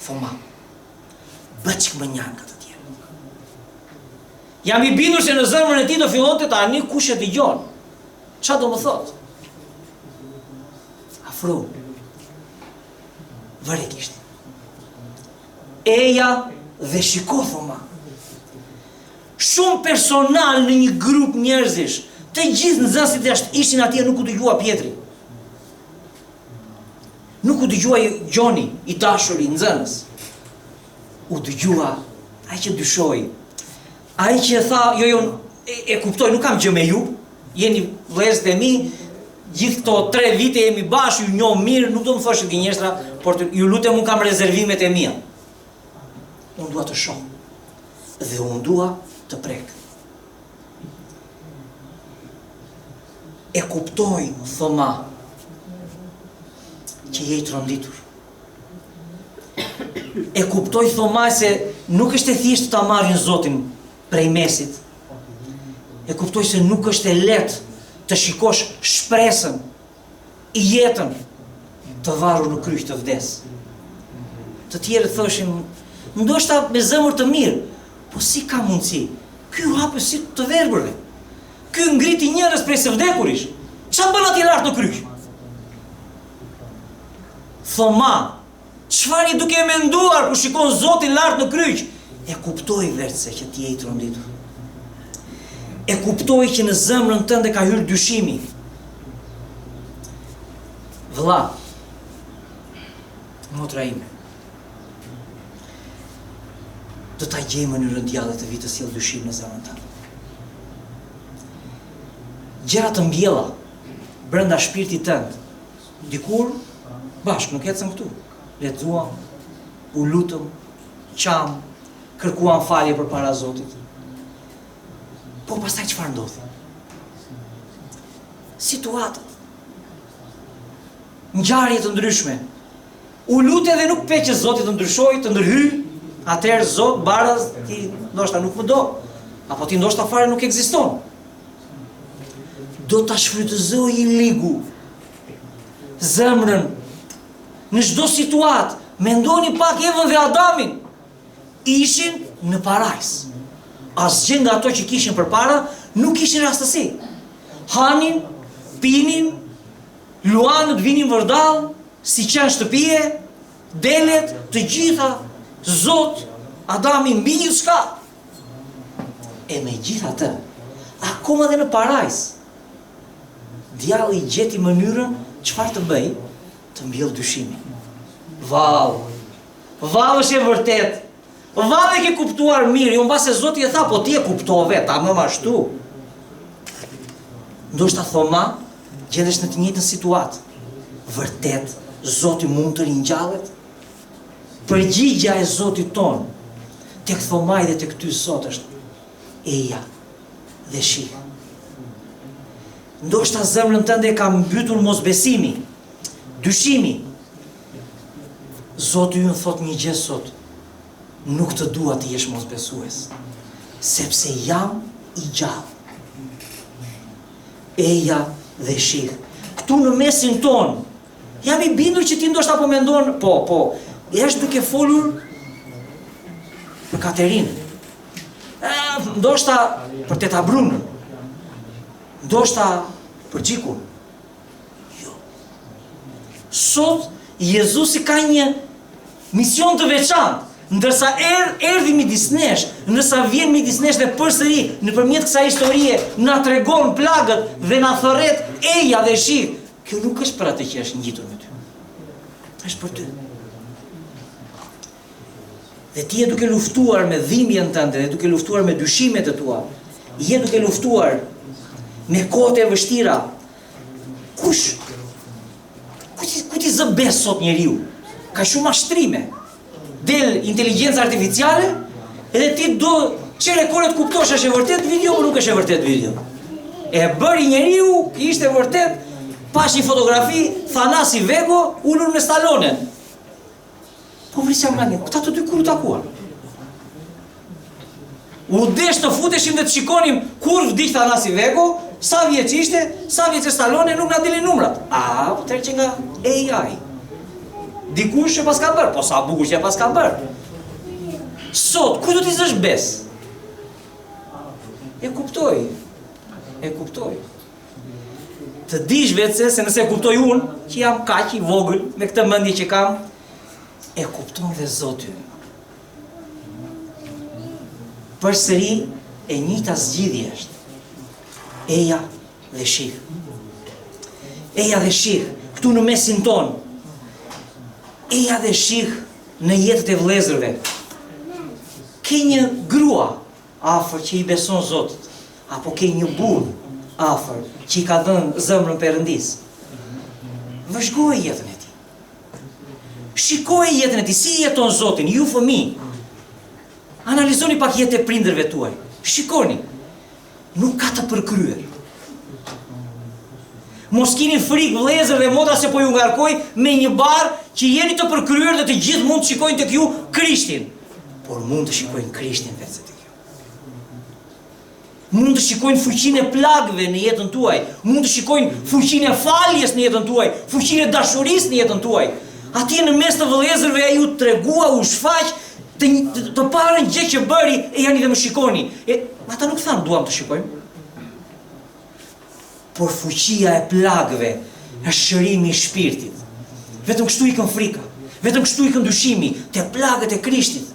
Thoma, bëç më njanë këtë tjerë. Jam i bindur se në zemrën e tij do fillonte tani kush e dëgjon. Çfarë do më thotë? Afro. Vëre kishte. Eja dhe shiko Thoma. Shumë personal në një grup njerëzish, të gjithë nxënësit jashtë ishin atje, nuk u dëgjua Pietri. Nuk u dëgjua Gjoni, i dashuri, nxënës. U dëgjua ai që dyshoi. Ai që tha, jo, e kuptoj, nuk kam gjë me ju, jeni vëllezërit e mi, gjithë këto 3 vite jemi bashkë, ju njoh mirë, nuk do më thosh gënjeshtra, por ju lutem, unë kam rezervimet e mia. Unë dua të shoh. Dhe unë dua të prek. E kuptoj, Thoma, që je i tronditur. E kuptoj, Thoma, se nuk është e thjeshtë ta marrin Zotin prej mesit. E kuptoj se nuk është e lehtë të shikosh shpresën, i jetën, të varur në kryq të vdes. Të tjerët thoshin, ndoshta me zemër të mirë, po si ka mundësi? Ky u hapë si të verbërve. Ky ngriti njerëz prej së vdekurish. Çfarë bën atje lart në kryq? Thoma, Çfarë duke menduar kur shikon Zotin lart në kryq? E kuptoj vetë që ti je i tronditur. E kuptoj që në zemrën tënde ka hyrë dyshimi. Vëlla, motra ime, do ta gjej mënyrën djallit të vitës sjell dyshim në zemrën tënde. Gjëra të mbjella brenda shpirtit tënd. Dikur bashkë nuk ecën këtu. Lexuam, u lutëm, qam, kërkuam falje përpara Zotit. Po pastaj çfarë ndodhi? Situata. Ngjarje të ndryshme. U lutë dhe nuk pe që Zoti të ndryshoj, të ndërhyj. Atëherë Zot baraz ti ndoshta nuk më do, apo ti ndoshta fare nuk ekziston. Do ta shfrytëzoj i ligu zemrën në çdo situatë. Mendoni pak Evën dhe Adamin. Ishin në parajs. Asgjë nga ato që kishin përpara nuk kishin rastësi. Hanin, pinin, luanët vinin vërdall, si qenë shtëpie, delet, të gjitha, Zot, Adami mbi një shka. E me gjitha të, akoma dhe në parajs, djalli gjeti mënyrën çfarë të bëj, të mbjell dyshimin. Vau është e vërtet. Vau e ke kuptuar mirë, jo mbase Zoti e tha, po ti e kuptove, ta më ashtu. Ndoshta Thoma gjendesh në të njëjtën situatë. Vërtet, Zoti mund të ringjallet? Përgjigja e Zotit ton tek Thomai dhe tek ty sot është eja dhe shi. Ndoshta zemrën tënde ka mbytur mosbesimi, dyshimi. Zoti ju thot një gjë sot, nuk të dua të jesh mosbesues, sepse jam i gjallë. Eja dhe shih. Këtu në mesin ton, jam i bindur që ti ndoshta po mendon, po, është duke folur për Katerinën. Ndoshta për teta Brunën. Ndoshta për Gjikun. Jo. Sot Jezusi ka një mision të veçantë. Ndërsa erdhi midis nesh, ndërsa vjen midis nesh dhe përsëri nëpërmjet kësaj historie na tregon plagët dhe na thërret eja dhe shih. Kjo nuk është për atë që është ngjitur me ty. Është për ty. Dhe ti je duke luftuar me dhimbjen tënde, dhe duke luftuar me dyshimet e tua. Je duke luftuar me kohët e vështira. Ku ti zë bes sot njeriu? Ka shumë mashtrime. Del inteligjenca artificiale, edhe ti do çere kore të kuptosh është e vërtet video apo nuk është e vërtet video. E bëri njeriu, ishte vërtet, pash një fotografi, Thanasi Vego ulur me Stallone. Po vrisja më nga këta të dy kur u takuan. U desh të futeshim dhe të shikonim kur vdik Thanasi Vego, sa vjeç ishte, sa vjeç e Stallone, nuk na dilin numrat. Po tërë që nga AI. Dikush që pas ka bërë, po sa bukur që pas ka bërë. Sot, ku do t'i zësh bes? E kuptoj. Të dish vetë se nëse kuptoj unë, që jam kaq i vogël, me këtë mendje që kam, e kupton dhe Zoti. Përsëri e njëjta zgjidhje është. Eja dhe shih. Eja dhe shih, këtu në mesin ton. Eja dhe shih në jetët e vëllezërve. Ke një grua afër që i beson Zotit, apo ke një burr afër që i ka dhënë zemrën Perëndis. Vëzhgoj jetën e tij. Shikoj jetën e tij, si jeton Zotin, ju fëmijë. Analizoni pak jetën e prindërve tuaj. Shikoni. Nuk ka të përkryer. Mos keni frikë vëllezër dhe motra se po ju ngarkoj me një barë që jeni të përkryer dhe të gjithë mund të shikojnë tek ju Krishtin. Por mund të shikojnë Krishtin vetë tek ju. Mund të shikojnë fuqinë e plagëve në jetën tuaj, mund të shikojnë fuqinë e faljes në jetën tuaj, fuqinë e dashurisë në jetën tuaj. Atje në mes të vëllezërve ai ju tregua, u shfaq të parën gjë që bëri e jani dhe më shikoni. Ata nuk thanë duam të shikojmë. Por fuqia e plagëve është shërimi i shpirtit. Vetëm kështu ikën frika. Vetëm kështu i këndyshimi te plagët e Krishtit.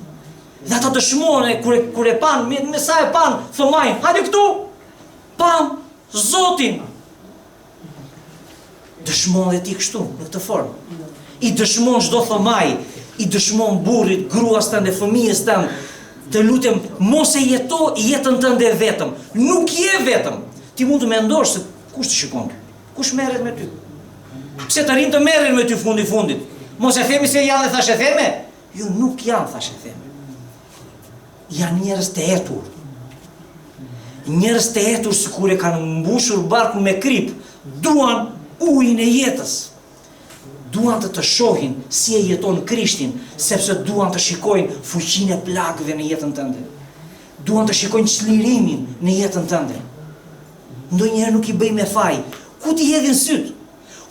Dhe ata dëshmojnë kur e pan, me sa e pan, thomajnë, hajde këtu, pam Zotin. Dëshmon dhe ti kështu, në këtë formë. I dëshmon çdo thomaj, i dëshmon burrit, gruas tënde, fëmijës tënd. Të lutem, mos e jeto jetën tënde vetëm. Nuk je vetëm. Ti mund të mendosh se kush të shikon, kush merret me ty. Pse të rinë të merren me ty fundit. Mos e themi se janë dhe thash e theme. Jo, nuk janë thash e theme. Janë njerëz të etur. Njerëz të etur sikur e kanë mbushur barkun me krip, duan ujin e jetës. Duan të shohin si e jeton Krishtin, sepse duan të shikojnë fuqinë e plagëve në jetën tënde. Duan të shikojnë çlirimin në jetën tënde. Ndonjëherë nuk i bëj me faj. Ku ti hedhin syt?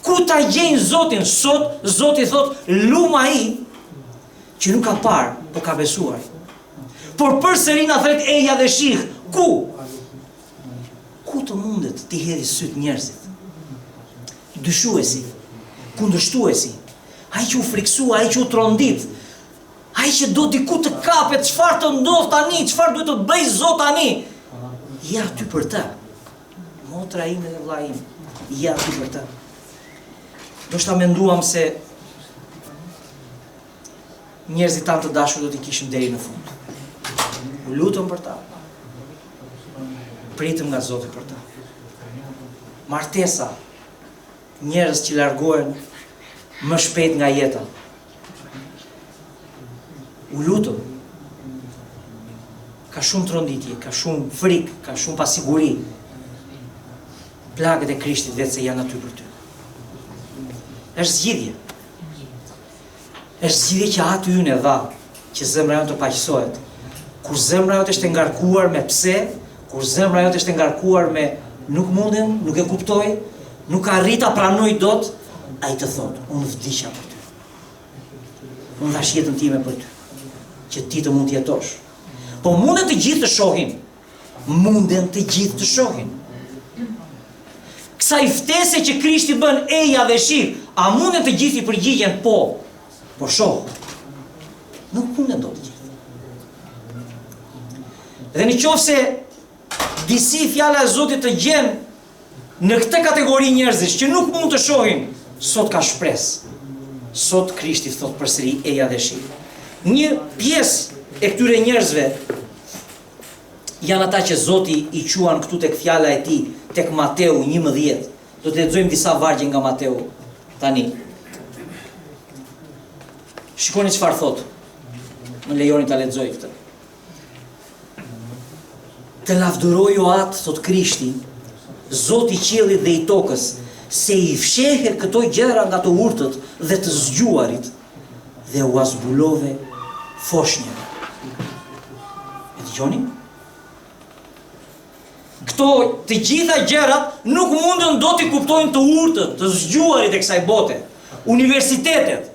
Ku ta gjejnë Zotin? Sot Zoti thot, lum ai që nuk ka parë, por ka besuar. Por përsëri na thret eja dhe shih. Ku? Ku të mundet ti hedhi syt njerëzit? Dyshuesi, kundërshtuesi, ai që u friksua, ai që u trondit, ai që do diku të kapet, çfarë të ndodh tani, çfarë duhet të bëj Zot tani? Ja ty për të. Motra ime dhe vlla im, ja ty për të. Do shta menduam se njerëzit tanë të dashur do t'i kishim deri në fund. U lutëm për ta. Pritëm nga Zoti për ta. Martesa, njerëz që largohen më shpejt nga jeta. U lutëm. Ka shumë tronditje, ka shumë frikë, ka shumë pasiguri. Plagët e Krishtit vetë se janë aty për ty. Është zgjidhje. Është zgjidhje që aty unë e dha, që zemra jote të paqësohet. Kur zemra jote është e ngarkuar me pse, kur zemra jote është e ngarkuar me nuk mundem, nuk e kuptoj, nuk arrita pranoj dot, ai të thot, unë vdiqa për ty. Unë dhash jetën time për ty, që ti të mund të jetosh. Po munden të gjithë të shohin. Munden të gjithë të shohin. Kësa i ftese që Krishti bën eja dhe shih, a munden të gjithë i përgjigjen po shoh. Nuk munden do të gjithë. Dhe në qoftë se disi fjala e Zotit të gjen në këtë kategori njerëzish që nuk mund të shohin, sot ka shpresë. Sot Krishti thot përsëri eja dhe shih. Një pjesë e këtyre njerëzve janë ata që Zoti i quan këtu tek fjala e tij, tek Mateu 11. Do të lexojmë disa vargje nga Mateu tani. Shikoni çfarë thot. Më lejoni ta lexoj këtë. Të lavdëroj o atë, thot Krishti, Zoti i qiellit dhe i tokës, se i fshehe këto gjëra nga të urtët dhe të zgjuarit dhe u azbulove foshnjeve. E dëgjoni? Këto të gjitha gjërat nuk mundën do t'i kuptojnë të urtët, të zgjuarit e kësaj bote. Universitetet,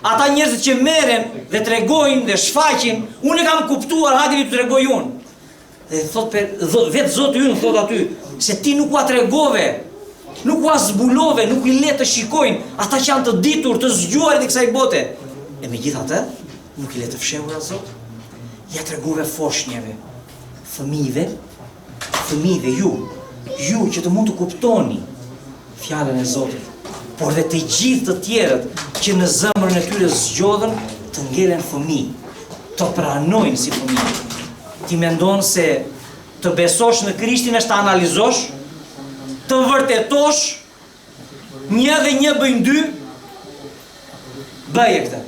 ata njerëzit që merren dhe tregojnë dhe shfaqin, unë e kam kuptuar, hajde t'ju tregoj unë. Dhe thot vetë Zoti ynë thot aty, se ti nuk ua tregove, nuk ua zbulove, nuk i le të shikojnë ata që janë të ditur, të zgjuarit e kësaj bote. E megjithatë, nuk i le të fshehur as Zot. Ja tregove foshnjeve, fëmijëve, ju që të mund të kuptoni fjalën e Zotit, por dhe të gjithë të tjerët që në zemrën e tyre zgjodhen të ngelen fëmijë, të pranojnë si fëmijë. Ti mendon se të besosh në Krishtin është të analizosh, të vërtetosh, 1 dhe 1 bëjnë 2, bëje këtë.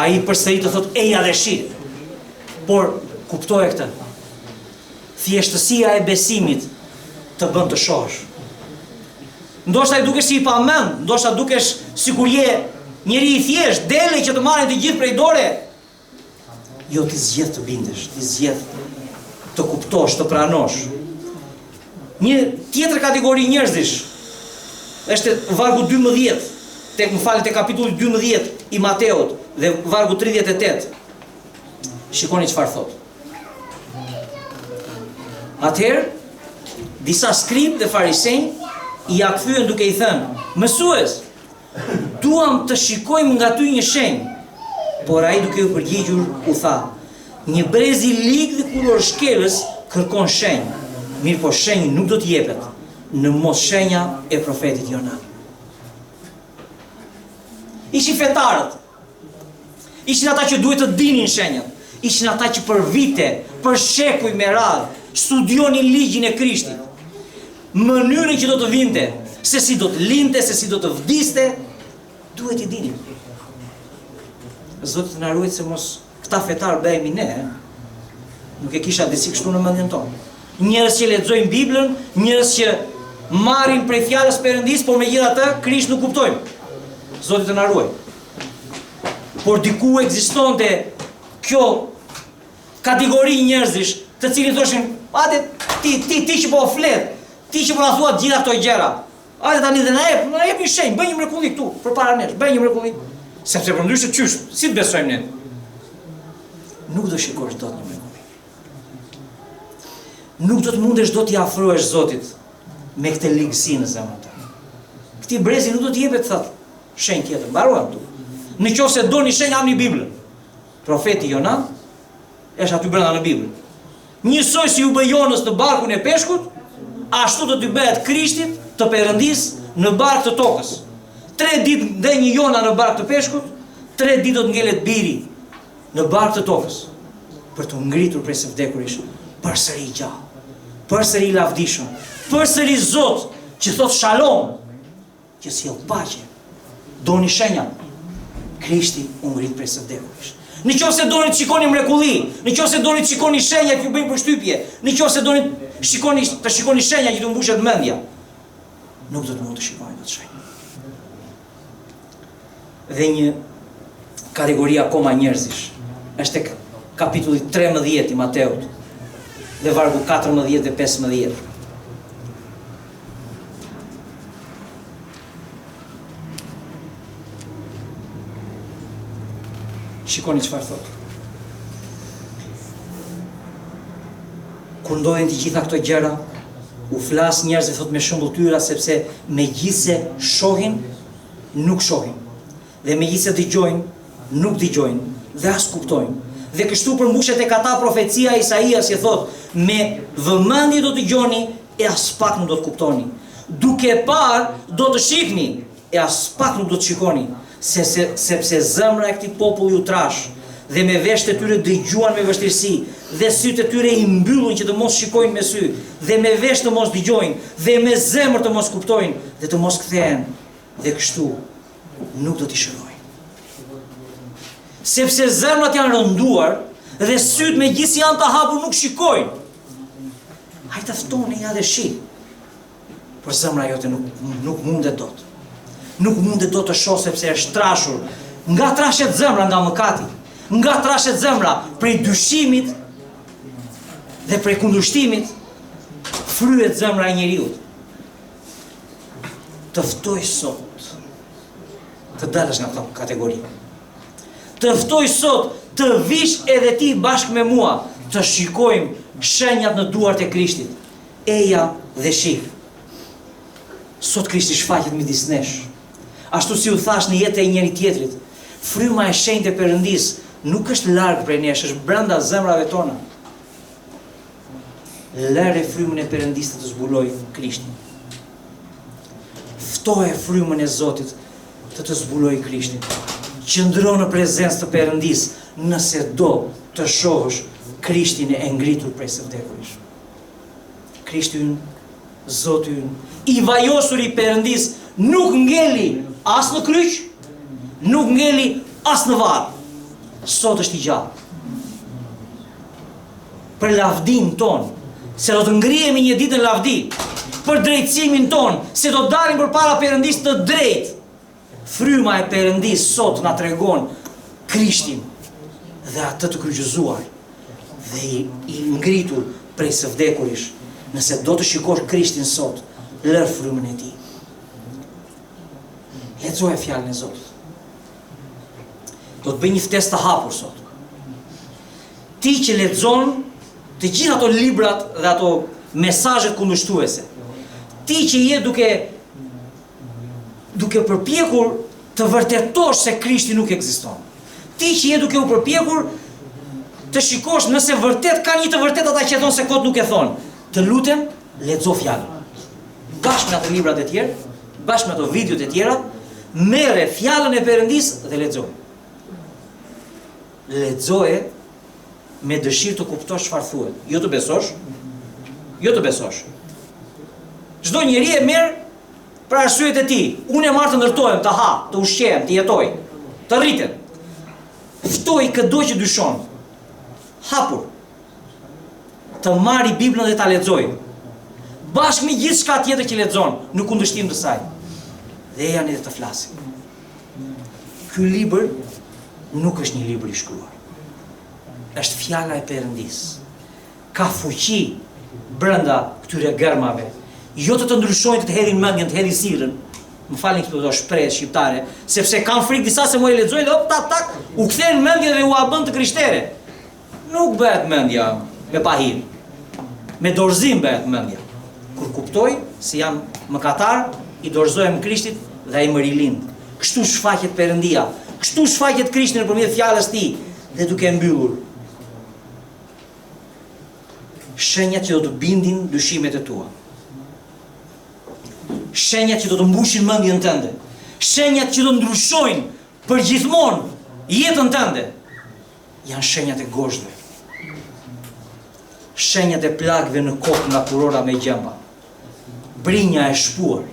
Ai përsëri të thot eja dhe shih, por kuptoje këtë. Thjeshtësia e besimit të bën të shohësh. Ndoshta i dukesh si i pamend, ndoshta dukesh sikur je njëri i thjesht, dele që të marrin të gjithë prej dore. Jo, ti zgjedh të bindesh, ti zgjedh të kuptosh, të pranosh. Një tjetër kategori njerëzish është vargu 12, tek kapitulli 12 i Mateut dhe vargu 38. Shikoni çfarë thot. Atëherë, disa skribë dhe farisej i ia kthyen duke i thënë: "Mësues, duam të shikojmë nga ty një shenjë. Por ai duke u përgjigjur u tha, një brez i lig dhe kulor shkelës kërkon shenjë, mirë po shenjë nuk do t'jepet në mos shenja e profetit Jona. Ishin fetarët, ishin ata që duhet të dinin shenjat, ishin ata që për vite, për shekuj me radhë, studionin ligjin e Krishtit, mënyrën që do të vinte, se si do të linte, se si do të vdiste, duhet i dinin. Zotit na ruaj se mos këta fetarë bëhemi ne, nuk e kisha disi kështu në mendjen tonë. Njerëz që lexojnë Biblën, njerëz që marrin prej fjalës Perëndis, por megjithatë Krisht nuk kuptojnë. Zoti të na ruaj. Por diku ekzistonte kjo kategori njerëzish, të cilët thoshin, "Atë ti që po flet, ti që po na thua gjitha këto gjëra. Hajde tani dhe na jep një shenjë, bëj një mrekulli këtu përpara nesh, bëj një mrekulli." Sepse për ndryshe qysh, si të besojmë ne? Nuk do shikosh dot një mrekulli. Nuk do të mundesh dot t'i afrohesh Zotit me këtë ligësi në zemrën tënde. Këtij brezi nuk do të jepet thot shenjë tjetër, mbaruam tu. Në qoftë se doni shenjë hapni Biblën. Profeti Jona është aty brenda në Bibël. Njësoj si u bë Jonës në barkun e peshkut, ashtu do t'i bëhet Krishtit të Perëndis në bark të tokës. 3 ditë dhe një Jona në bark të peshkut, 3 ditë do të ngelet biri në bark të tokës, për të ngritur prej së vdekurish, përsëri gjallë, përsëri lavdishëm, përsëri Zot që thot Shalom, që sjell paqe. Doni shenja, Krishti u ngrit prej së vdekurish. Në qoftë se doni të shikoni mrekulli, në qoftë se doni të shikoni shenja që ju bëjnë përshtypje, në qoftë se doni të shikoni shenja që ju mbushet mendja, nuk do të mund të shikoni dot shenja. Dhe një kategori akoma njerëzish është tek kapitulli 13 i Mateut dhe vargu 14 dhe 15. Shikoni çfarë thotë. Kur ndodhin të gjitha këto gjëra, u flas njerëzit thot me shembull tyra, sepse megjithse shohin, nuk shohin. Dhe megjithse dëgjojnë, nuk dëgjojnë, dhe as kuptojnë. Dhe kështu përmbushet tek ata profecia e Isaias që thot, me vëmendje do të dëgjoni e as pak nuk do të kuptoni. Duke parë do të shihni e as pak nuk do të shikoni, sepse zemra e këtij populli u trash dhe me veshët e tyre dëgjuan me vështirësi dhe sytë e tyre i mbyllun që të mos shikojnë me sy dhe me veshë të mos dëgjojnë dhe me zemër të mos kuptojnë dhe të mos kthehen dhe kështu nuk do t'i shërojnë. Sepse zemrat janë rënduar dhe sytë me gjithë janë të hapur nuk shikojnë. Hajtë ftoni ja dhe shi. Por zemra jote nuk mundet dot. Nuk mundet dot të shoh sepse është trashur. Nga trashet zemra nga mëkati. Nga trashet zemra prej dyshimit dhe prej kundërshtimit, fryhet zemra e njeriu. Të ftoj sot të dalësh nga këtë kategori. Të ftoj sot të vish edhe ti bashkë me mua, të shikojmë shenjat në duart e Krishtit. Eja dhe shih. Sot Krishti shfaqet midis nesh. Ashtu si u thash në jetë e njëri tjetrit, fryma e shenjtë e Perëndis nuk është larg prej nesh, është brenda zemrave tona. Lëre frymën e Perëndis të zbuloj Krishtin. Ftoje frymën e Zotit të zbuloj Krishtin. Qëndro në prezencë të Perëndis nëse do të shohësh Krishtin e ngritur prej së vdekurish. Krishti ynë, Zoti ynë, i vajosur i Perëndis nuk ngeli as në kryq, nuk ngeli as në varr. Sot është i gjallë. Për lavdin ton, se do të ngrihemi një ditë në lavdi, për drejtësimin ton, se do të dalim përpara Perëndis të drejtë. Fryma e Perëndis sot na tregon Krishtin dhe atë të kryqëzuar dhe i ngritur prej së vdekurish. Nëse do të shikosh Krishtin sot, lër frymën e tij. Lexoje fjalën e Zotit. Do të bëj një ftesë të hapur sot. Ti që lexon të gjitha ato librat dhe ato mesazhet kundërshtuese. Ti që je duke përpjekur të vërtetosh se Krishti nuk ekziston. Ti që je duke u përpjekur të shikosh nëse vërtet ka një të vërtet ata që thonë se kot nuk e thonë. Të lutem, lexo fjalën. Bashkë me ato librat e tjerë, bashkë me ato videot e tjera, merre fjalën e Perëndisë dhe lexo. Lexoje me dëshirë të kuptosh çfarë thuhet. Jo të besosh. Jo të besosh. Çdo njeri e merr për arsyet e tij. Unë e marr të ndërtohem, të ha, të ushqehem, të jetoj, të rritem. Ftoj këdo që dyshon. Hapur. Të marri Biblën dhe ta lexoj. Bashkë me gjithçka tjetër që lexon, në kundërshtim të saj. Dhe janë edhe të flasin. Ky libër nuk është një libër i shkruar. Është fjala e Perëndisë. Ka fuqi brenda këtyre gërmave. Jo të ndryshojnë, të hedhin mendjen, të hedhin sirrën. Më falni këto shprehje shqiptare, sepse kanë frikë disa se mo e lexojnë dhe hop tak u kthejnë mendjen dhe u bën të krishtere. Nuk bëhet mendja me pahim. Me dorëzim bëhet mendja. Kur kuptoj se jam mëkatar, i dorëzohem Krishtit dhe ai më rilind. Kështu shfaqet Perëndia. Kështu shfaqet Krishti nëpërmjet fjalës tij dhe duke mbyllur. Shenjat që do të bindin dyshimet e tua. Shenjat që do të mbushin mendjen tënde. Shenjat që do të ndryshojnë përgjithmonë jetën tënde. Janë shenjat e gozhdve. Shenjat e plagëve në kokë nga kurora me gjemba. Brinja e shpuar.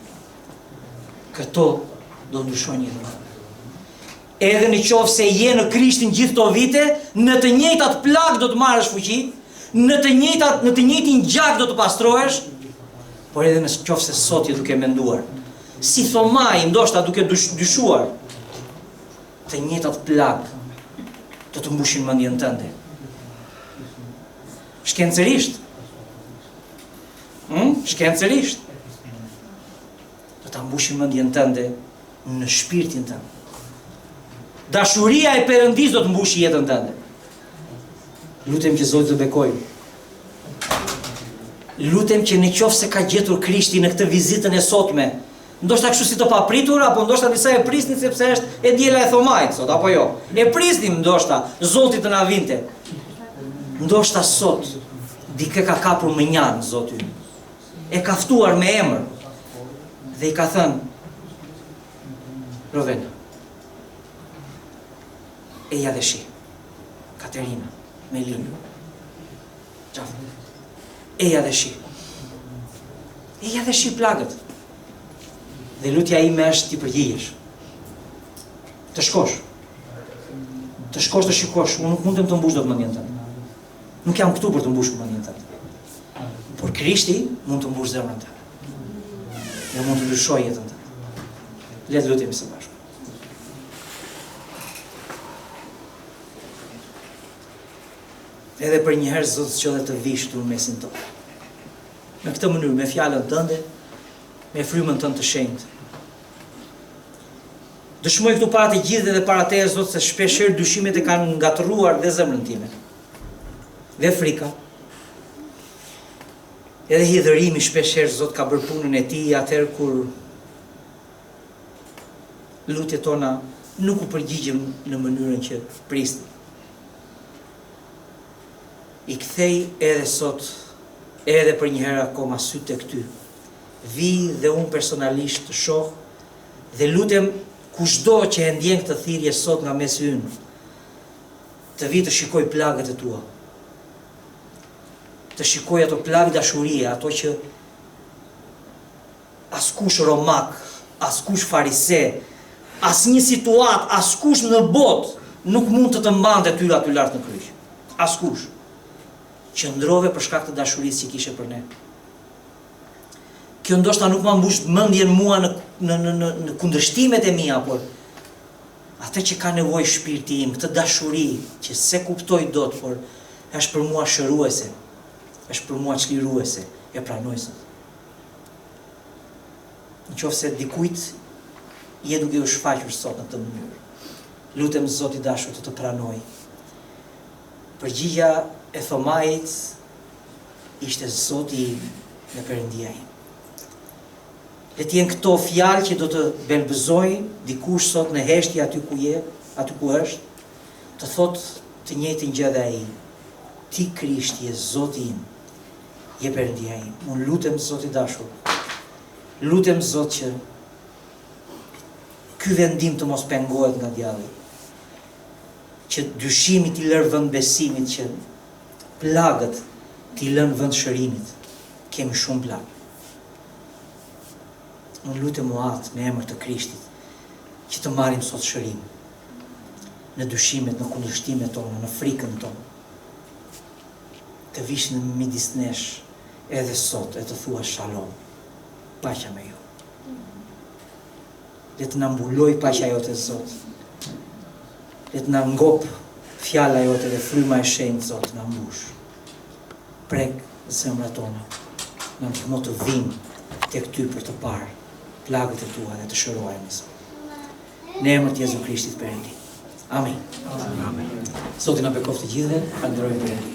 Këto do ndryshojnë jetën. Edhe në qoftë se je në Krishtin gjithë këto vite, në të njëjtat plagë do të marrësh fuqi, në të njëjtin gjak do të pastrohesh, por edhe në qoftë se sot je duke menduar, si Thomai, ndoshta duke dyshuar, të njëjtat plagë do të mbushin mendjen tënde. Shkencërisht. Shkencërisht. Do ta mbushin mendjen tënde në shpirtin tënd. Dashuria e Perëndisë do të mbushë jetën tënde. Lutem që Zoti të bekojë. Lutem që në qoftë se ka gjetur Krishti në këtë vizitën e sotme, ndoshta kështu si të papritur, apo ndoshta disa e prisnin sepse është e diela e Thomait sot, apo jo. E prisnim ndoshta Zoti të na vinte. Ndoshta sot dikë ka kapur mënjan Zoti. E ka ftuar me emër dhe i ka thënë: Rovena, Eja dhe shi, Katerina, Melina, Gjafë, Eja dhe shi. Eja dhe shi plagët. Dhe lutja ime është t'i përgjigjesh. Të shkosh. Të shkosh të shikosh. Unë nuk mundem të mbush dot mendjen tënde. Nuk jam këtu për të mbushur mendjen tënde. Por Krishti mund të mbush zemrën tënde. Dhe mund të ndryshojë jetën tënde. Le të lutemi së bashku. Edhe për një herë Zoti që të vish këtu në mesin tonë. Në këtë mënyrë, me fjalën tënde, me frymën tënde të shenjtë. Dëshmoj këtu para të gjithë dhe para teje Zot se shpeshherë dyshimet e kanë ngatëruar dhe zemrën time. Dhe frika. Edhe hidhërimi shpeshherë Zot ka bërë punën e tij atëherë kur lutjet tona nuk u përgjigjen në mënyrën që prisnim. I kthej edhe sot, edhe për një herë akoma sytë të këty. Vi dhe unë personalisht të shoh dhe lutem kushdo që e ndjen këtë thirrje sot nga mesi ynë, të vi të shikoj plagët e tua. Të shikoj ato plagë dashurie, ato që askush romak, askush farise, asnjë situatë, askush në botë nuk mund të të mbante ty aty lart në kryq. Askush. Qëndrove për shkak të dashurisë që kishe për ne. Kjo ndoshta nuk ma mbush mendjen mua në kundërshtimet e mia, por atë që ka nevojë shpirti im, këtë dashuri që se kuptoj dot, por është për mua shëruese, është për mua çliruese, e pranoj sot. Nëse dikujt je duke u shfaqur sot në këtë mënyrë, lutem Zoti i dashur të pranoj. Përgjigja e Thomait ishte Zoti dhe Perëndia im. Le t'jenë këto fjalë që do të belbëzojnë dikush sot në heshtje aty ku është, të thot të njëjtin gjë dhe ai. Ti Krisht je Zoti im, je Perëndia im. Unë lutem Zoti dashur, lutem Zot që ky vendim të mos pengohet nga djalli, që dyshimi t'i lërë vend besimit, që plagët t'i lënë vend shërimit. Kemi shumë plagë. Unë lutem o atë me emër të Krishtit, që të marrim sot shërim në dyshimet, në kundërshtimet tonë, në frikën tonë. Të vish në midis nesh edhe sot e të thua shalom, paqja me ju. Le të na mbuloj paqja jote Zot. Le të na ngop fjala jote dhe fryma e shenjtë Zot na mbush. Prek zemrat tona. Na ndihmo të vim tek ty për të parë plagët e tua dhe të shërohemi Zot. Në emër të Jezu Krishtit Perëndi. Amin. Amin. Zoti na bekoft të gjithëve, falenderojmë Perëndin.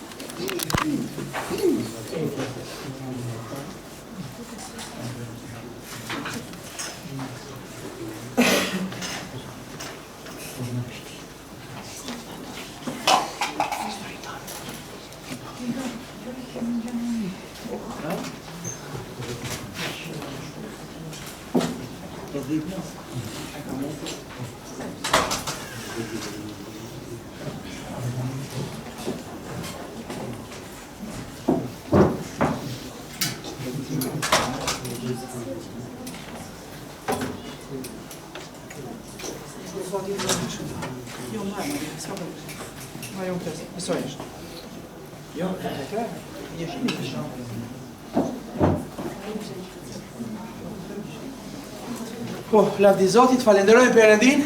Po, lavdi Zotit, falenderojmë Perëndin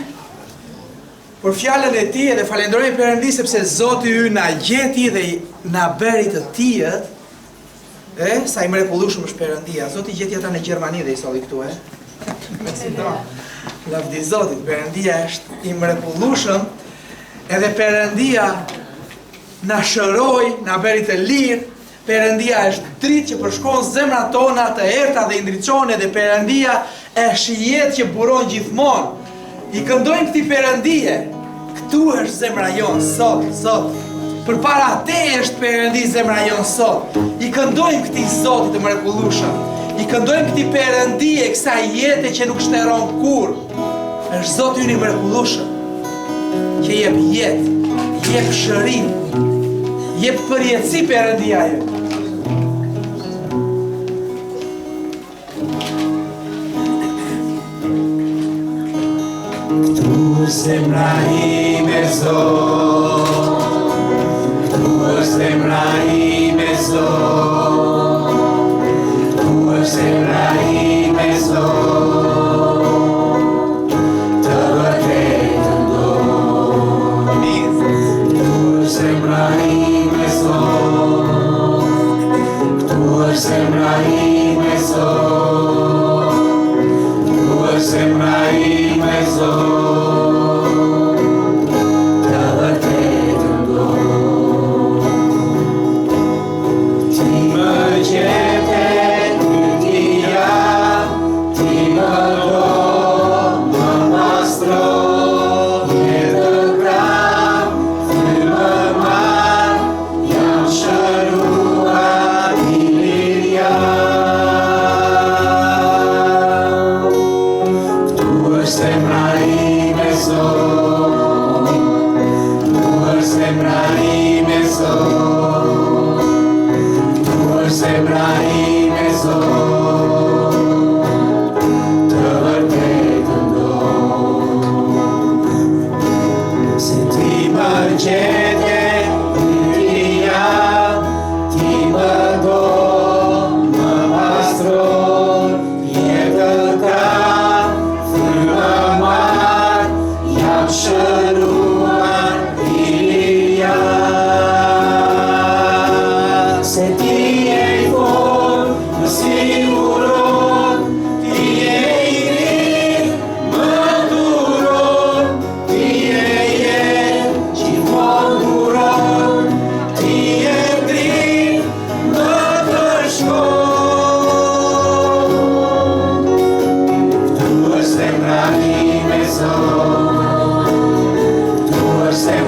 për fjalën e tij dhe falenderojmë Perëndin sepse Zoti ynë na gjeti dhe na bëri të tillët. Sa i mrekullueshëm është Perëndia. Zoti gjeti ata në Gjermani dhe i solli këtu, Lavdi Zotit, Perëndia është i mrekullueshëm, edhe Perëndia na shëroi, na bëri të lirë. Perëndia është dritë që përshkon zemrat tona të errta dhe i ndriçon, edhe Perëndia është jetë që buron gjithmonë. I këndojmë këtij Perëndie. Këtu është zemra jonë sot, Zot. Përpara te është Perëndi zemra jonë sot. I këndojmë këtij Zotit të mrekullueshëm. I këndojmë këtij Perëndie kësaj jete që nuk shteron kur. Është Zoti ynë i mrekullueshëm, që jep jetë, jep shërim, jep përjetësi Perëndia jonë. Zemra ime Zot, tu është zemra ime Zot, tu është zemra ime Zot, të vërtetën do. Tu është zemra ime Zot, tu është zemra ime Zot, tu është zemra ime Zot.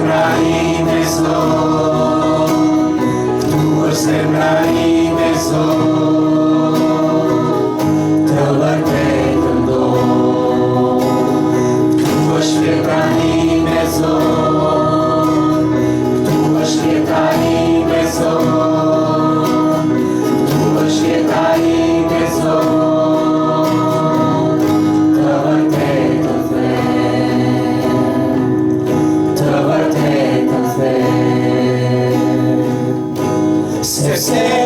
zemra ime Zot, këtu është zemra ime Zot, të vërtetën do. Këtu është jeta ime Zot, këtu është jeta ime Zot, këtu është jeta ime Zot, të vërtetën the